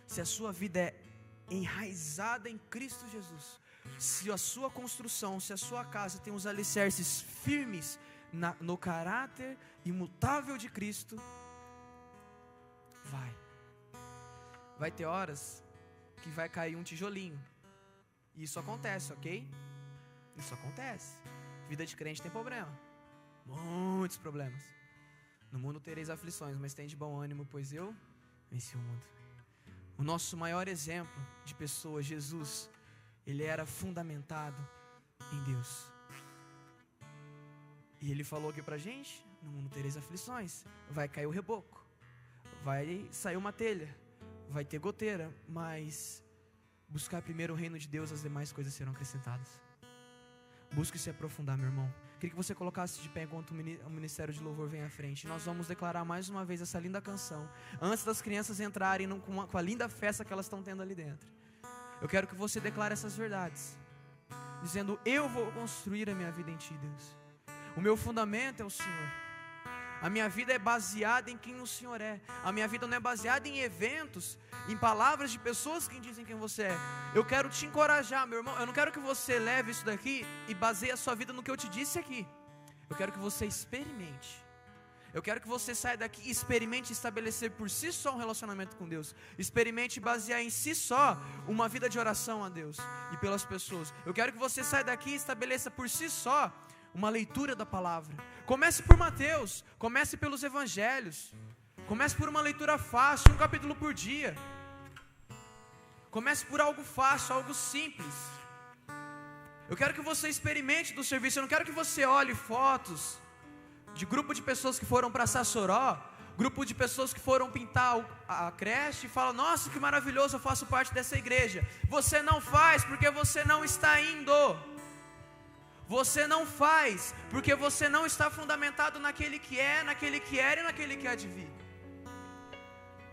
Se a sua vida é enraizada em Cristo Jesus, se a sua construção, se a sua casa tem os alicerces firmes no caráter imutável de Cristo, vai ter horas que vai cair um tijolinho. Isso acontece, ok? Isso acontece. Vida de crente tem problema, muitos problemas. No mundo tereis aflições, mas tem de bom ânimo, pois eu venci o mundo. O nosso maior exemplo de pessoa, Jesus, ele era fundamentado em Deus. E ele falou aqui pra gente: no mundo tereis aflições, vai cair o reboco, vai sair uma telha, vai ter goteira, mas buscar primeiro o reino de Deus, as demais coisas serão acrescentadas. Busque se aprofundar, meu irmão. Queria que você colocasse de pé enquanto o ministério de louvor vem à frente. Nós vamos declarar mais uma vez essa linda canção, antes das crianças entrarem com a linda festa que elas estão tendo ali dentro. Eu quero que você declare essas verdades, dizendo: eu vou construir a minha vida em Ti, Deus. O meu fundamento é o Senhor. A minha vida é baseada em quem o Senhor é. A minha vida não é baseada em eventos, em palavras de pessoas que dizem quem você é. Eu quero te encorajar, meu irmão. Eu não quero que você leve isso daqui e baseie a sua vida no que eu te disse aqui. Eu quero que você experimente. Eu quero que você saia daqui e experimente estabelecer por si só um relacionamento com Deus. Experimente basear em si só uma vida de oração a Deus e pelas pessoas. Eu quero que você saia daqui e estabeleça por si só uma leitura da palavra. Comece por Mateus, comece pelos evangelhos. Comece por uma leitura fácil, um capítulo por dia. Comece por algo fácil, algo simples. Eu quero que você experimente do serviço. Eu não quero que você olhe fotos de grupo de pessoas que foram para Sassoró, grupo de pessoas que foram pintar a creche e fala: nossa, que maravilhoso, eu faço parte dessa igreja. Você não faz porque você não está indo. Você não faz porque você não está fundamentado naquele que é, naquele que era e naquele que há de vir.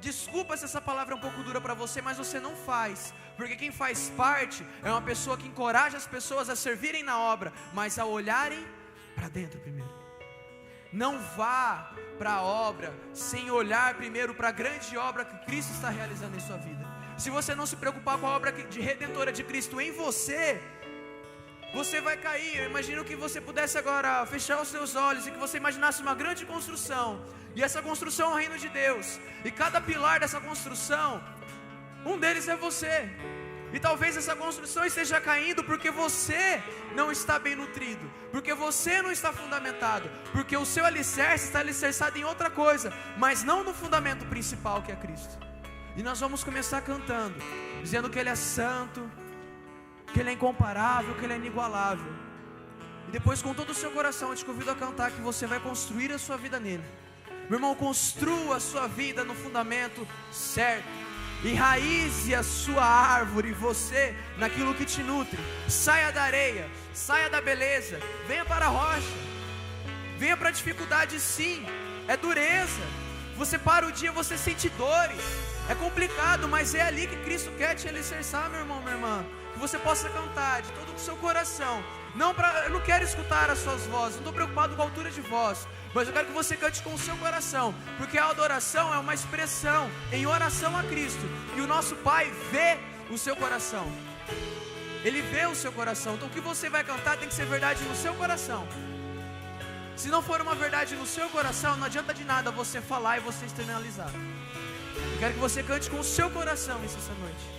Desculpa se essa palavra é um pouco dura para você, mas você não faz, porque quem faz parte é uma pessoa que encoraja as pessoas a servirem na obra, mas a olharem para dentro primeiro. Não vá para a obra sem olhar primeiro para a grande obra que Cristo está realizando em sua vida. Se você não se preocupar com a obra de redentora de Cristo em você, você vai cair. Eu imagino que você pudesse agora fechar os seus olhos e que você imaginasse uma grande construção, e essa construção é o reino de Deus, e cada pilar dessa construção, um deles é você. E talvez essa construção esteja caindo porque você não está bem nutrido, porque você não está fundamentado, porque o seu alicerce está alicerçado em outra coisa, mas não no fundamento principal, que é Cristo. E nós vamos começar cantando, dizendo que Ele é santo, que Ele é incomparável, que Ele é inigualável. E depois, com todo o seu coração, eu te convido a cantar que você vai construir a sua vida nele. Meu irmão, construa a sua vida no fundamento certo. Enraize a sua árvore, você, naquilo que te nutre. Saia da areia, saia da beleza, venha para a rocha. Venha para a dificuldade, sim, é dureza. Você para o dia, você sente dores, é complicado, mas é ali que Cristo quer te alicerçar, meu irmão, minha irmã. Que você possa cantar de todo o seu coração. Eu não quero escutar as suas vozes, não estou preocupado com a altura de voz, mas eu quero que você cante com o seu coração, porque a adoração é uma expressão em oração a Cristo, e o nosso Pai vê o seu coração. Ele vê o seu coração. Então o que você vai cantar tem que ser verdade no seu coração. Se não for uma verdade no seu coração, não adianta de nada você falar e você externalizar. Eu quero que você cante com o seu coração isso essa noite.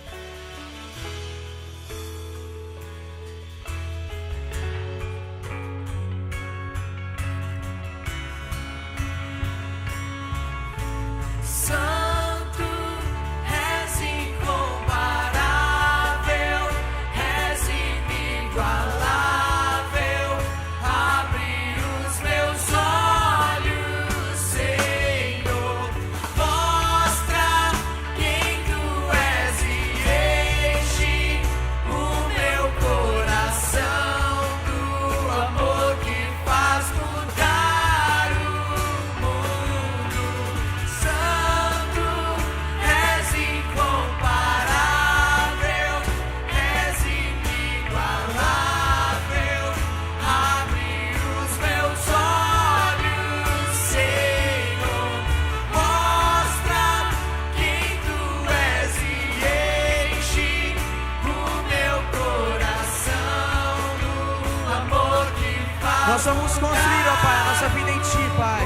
Nós vamos construir, ó Pai, a nossa vida em Ti, Pai.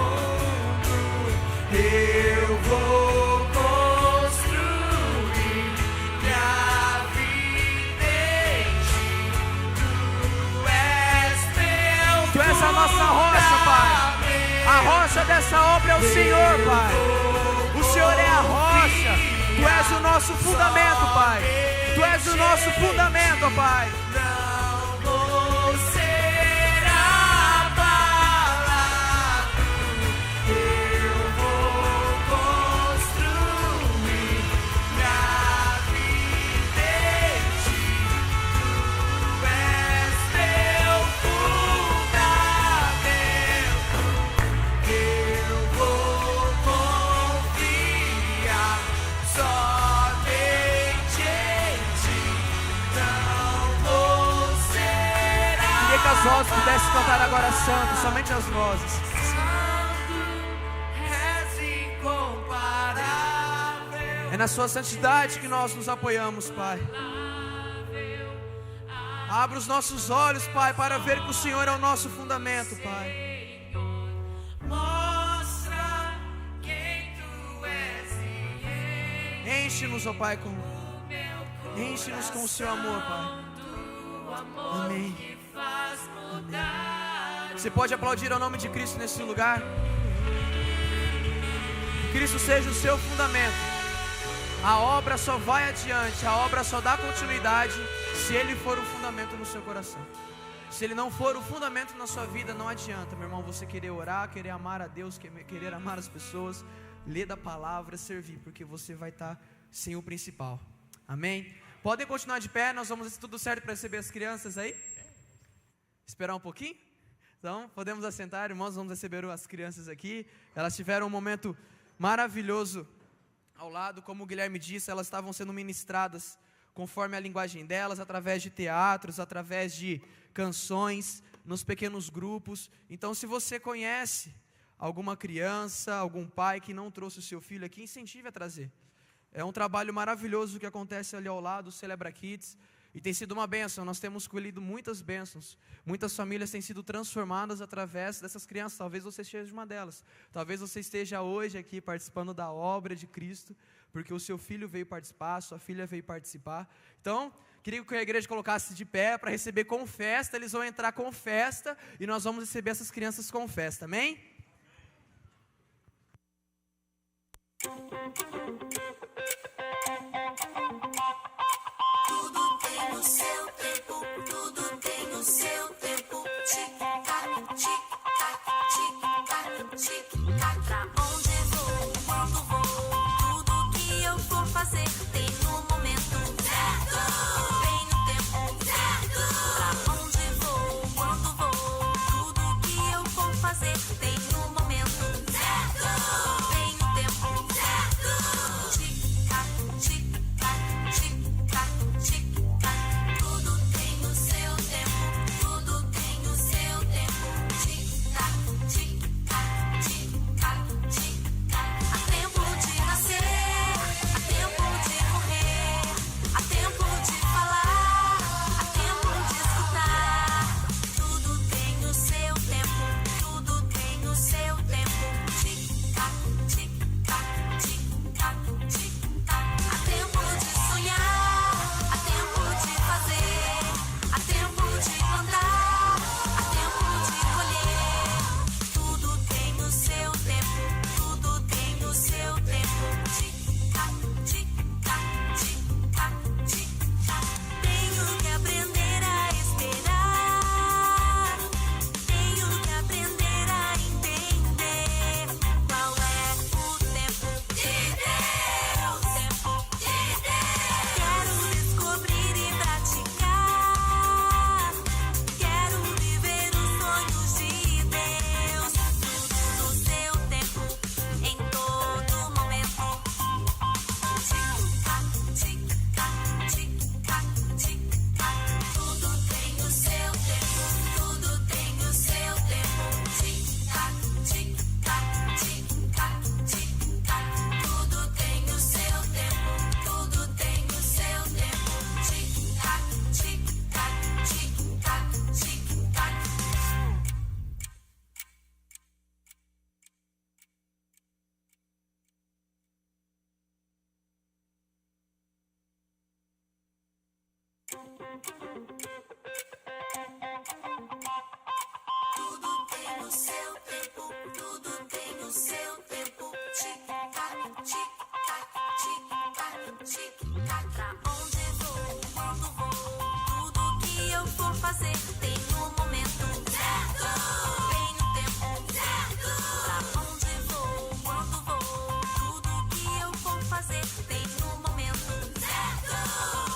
Eu vou construir minha vida em Ti. Tu és a nossa rocha, Pai. A rocha dessa obra é o Senhor, Pai. O Senhor é a rocha. Tu és o nosso fundamento, Pai. Tu és o nosso fundamento, ó Pai. As vozes pudessem cantar agora santo, somente as vozes. É na sua santidade que nós nos apoiamos, Pai. Abra os nossos olhos, Pai, para ver que o Senhor é o nosso fundamento, Pai. Mostra quem tu és e Enche-nos, ó Pai, enche-nos com o seu amor, Pai. Amém. Você pode aplaudir ao nome de Cristo nesse lugar? Cristo seja o seu fundamento. A obra só vai adiante, a obra só dá continuidade se Ele for o fundamento no seu coração. Se Ele não for o fundamento na sua vida, não adianta, meu irmão, você querer orar, querer amar a Deus, querer amar as pessoas, ler da palavra, servir, porque você vai estar sem o principal. Amém? Podem continuar de pé, nós vamos, tudo certo para receber as crianças aí? Esperar um pouquinho? Então, podemos assentar, irmãos, vamos receber as crianças aqui. Elas tiveram um momento maravilhoso ao lado, como o Guilherme disse, elas estavam sendo ministradas conforme a linguagem delas, através de teatros, através de canções, nos pequenos grupos. Então, se você conhece alguma criança, algum pai que não trouxe o seu filho aqui, incentive a trazer. É um trabalho maravilhoso que acontece ali ao lado, o Celebra Kids, e tem sido uma bênção. Nós temos colhido muitas bênçãos, muitas famílias têm sido transformadas através dessas crianças. Talvez você seja uma delas, talvez você esteja hoje aqui participando da obra de Cristo, porque o seu filho veio participar, sua filha veio participar. Então, queria que a igreja colocasse de pé para receber com festa. Eles vão entrar com festa e nós vamos receber essas crianças com festa, amém? Tudo tem o seu tempo, tudo tem o seu tempo. Tic-tac, tic-tac, tic-tac, tic-tac. Pra onde vou, quando vou, tudo que eu for fazer tem no momento certo, tem no tempo certo. Pra onde vou, quando vou, tudo que eu for fazer tem no momento certo, tem no tempo certo. Tic-tac, tic-tac, tic-tac, tic-tac. Tudo tem o seu tempo, tudo tem o seu tempo. Tic-tac, tic-tac, tic-tac, tic-tac. Há tempo de nascer, há tempo de morrer, há tempo de falar, há tempo de escutar. Tudo tem o seu tempo, tudo tem o seu tempo. Tic-tac, tic-tac, tic-tac, tic-tac. Há tempo de sonhar, há tempo de fazer, há tempo de plantar, há tempo de colher. Tudo tem o seu tempo, tudo tem o seu tempo. Tic-tac, tic-tac, tic-tac, tic-tac. Tenho que aprender a esperar, tenho que aprender a entender qual é o tempo de Deus, tempo de Deus. Quero descobrir e praticar, quero viver os sonhos de Deus. Tudo no seu tempo, em todo momento. Tic-tac, tic-tac, tic-tac, tic-tac. Tudo tem o seu tempo, tudo tem o seu tempo. Tic-tac, tic-tac, tic-tac, tic-tac. Tudo tem o seu tempo, tudo tem o seu tempo. Tic-tac, tic-tac, tic-tac, tic-tac. Tudo tem o seu tempo, tudo tem o seu tempo. Tic-tac, tic-tac, tic-tac, tic-tac. Pra onde vou, quando vou, tudo que eu for fazer tem no momento certo, tem no tempo certo. Pra onde vou, quando vou, tudo que eu for fazer tem no momento certo,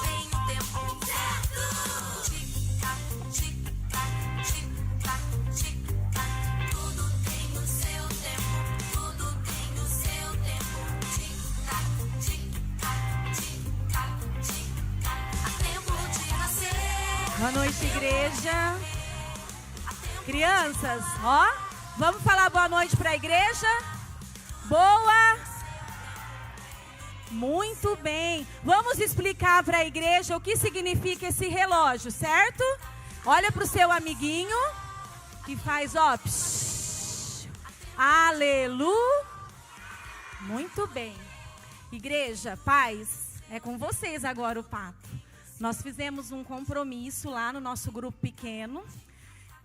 tem no tempo certo. Tic-tac, tic-tac, tic-tac, tic-tac. Tudo tem o seu tempo, tudo tem o seu tempo. Tic-tac, tic-tac, tic-tac, tic-tac. Há tempo de nascer. Boa noite, igreja. Crianças, ó, vamos falar boa noite para a igreja? Boa Muito bem. Vamos explicar para a igreja o que significa esse relógio, certo? Olha para o seu amiguinho que faz, ó. Psh, aleluia. Muito bem. Igreja, pais, é com vocês agora o papo. Nós fizemos um compromisso lá no nosso grupo pequeno.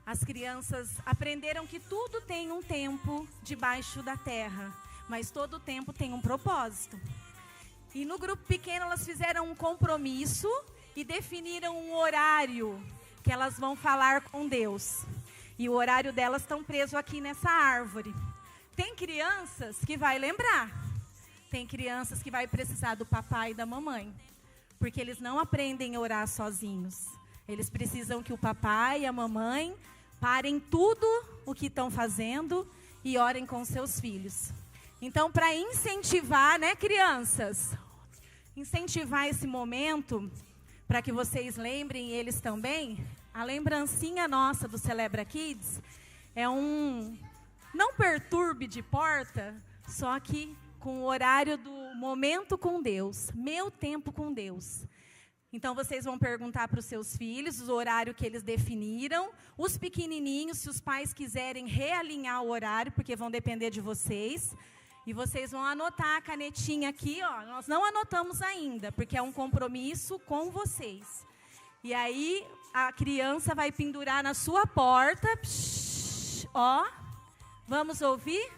As crianças aprenderam que tudo tem um tempo debaixo da terra, mas todo tempo tem um propósito. E no grupo pequeno elas fizeram um compromisso e definiram um horário que elas vão falar com Deus. E o horário delas estão preso aqui nessa árvore. Tem crianças que vai lembrar. Tem crianças que vai precisar do papai e da mamãe. Porque eles não aprendem a orar sozinhos. Eles precisam que o papai e a mamãe parem tudo o que estão fazendo e orem com seus filhos. Então, para incentivar, né, crianças? Incentivar esse momento, para que vocês lembrem, eles também, a lembrancinha nossa do Celebra Kids é um não perturbe de porta, só que com o horário do momento com Deus, meu tempo com Deus. Então, vocês vão perguntar para os seus filhos o horário que eles definiram. Os pequenininhos, se os pais quiserem realinhar o horário, porque vão depender de vocês. E vocês vão anotar a canetinha aqui, ó. Nós não anotamos ainda, porque é um compromisso com vocês. E aí, a criança vai pendurar na sua porta. Psh, ó, vamos ouvir?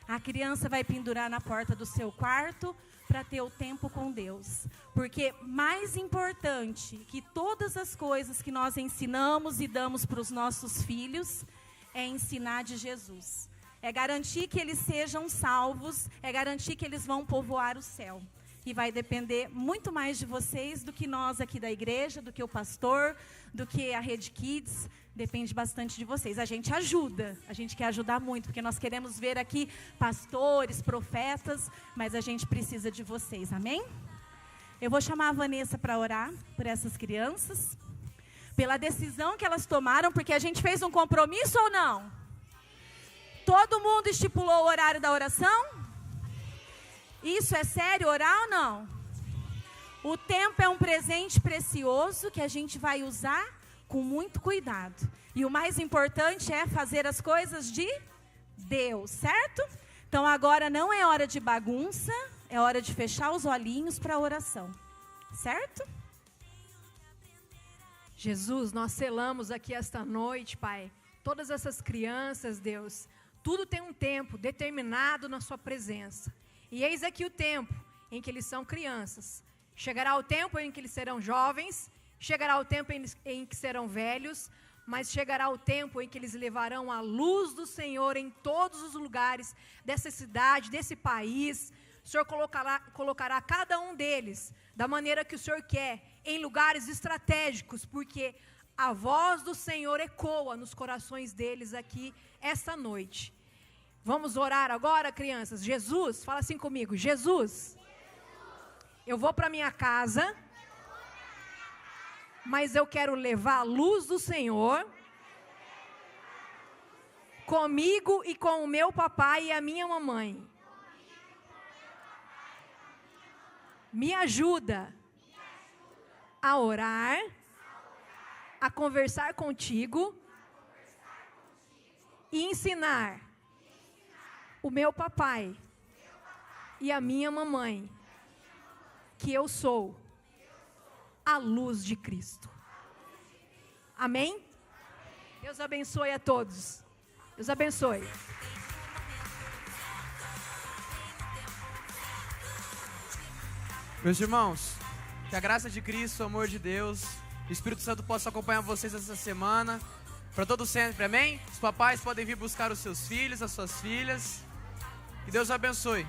A criança vai pendurar na porta do seu quarto para ter o tempo com Deus. Porque mais importante que todas as coisas que nós ensinamos e damos para os nossos filhos é ensinar de Jesus. É garantir que eles sejam salvos, é garantir que eles vão povoar o céu. E vai depender muito mais de vocês do que nós aqui da igreja, do que o pastor, do que a Rede Kids. Depende bastante de vocês. A gente ajuda, a gente quer ajudar muito, porque nós queremos ver aqui pastores, profetas, mas a gente precisa de vocês, amém? Eu vou chamar a Vanessa para orar por essas crianças, pela decisão que elas tomaram, porque a gente fez um compromisso ou não? Todo mundo estipulou o horário da oração? Isso é sério, orar ou não? O tempo é um presente precioso que a gente vai usar com muito cuidado. E o mais importante é fazer as coisas de Deus, certo? Então agora não é hora de bagunça, é hora de fechar os olhinhos para a oração, certo? Jesus, nós selamos aqui esta noite, Pai, todas essas crianças, Deus, tudo tem um tempo determinado na sua presença. E eis aqui o tempo em que eles são crianças. Chegará o tempo em que eles serão jovens, chegará o tempo em que serão velhos, mas chegará o tempo em que eles levarão a luz do Senhor em todos os lugares dessa cidade, desse país. O Senhor colocará cada um deles da maneira que o Senhor quer, em lugares estratégicos, porque a voz do Senhor ecoa nos corações deles aqui esta noite. Vamos orar agora, crianças? Jesus, fala assim comigo. Jesus, eu vou para minha casa, mas eu quero levar a luz do Senhor comigo e com o meu papai e a minha mamãe. Me ajuda a orar, a conversar contigo e ensinar o meu papai e a minha mamãe que eu sou a luz de Cristo. Amém? Deus abençoe a todos. Deus abençoe. Meus irmãos, que a graça de Cristo, o amor de Deus, o Espírito Santo possa acompanhar vocês essa semana, para todo sempre, amém? Os papais podem vir buscar os seus filhos, as suas filhas, que Deus abençoe.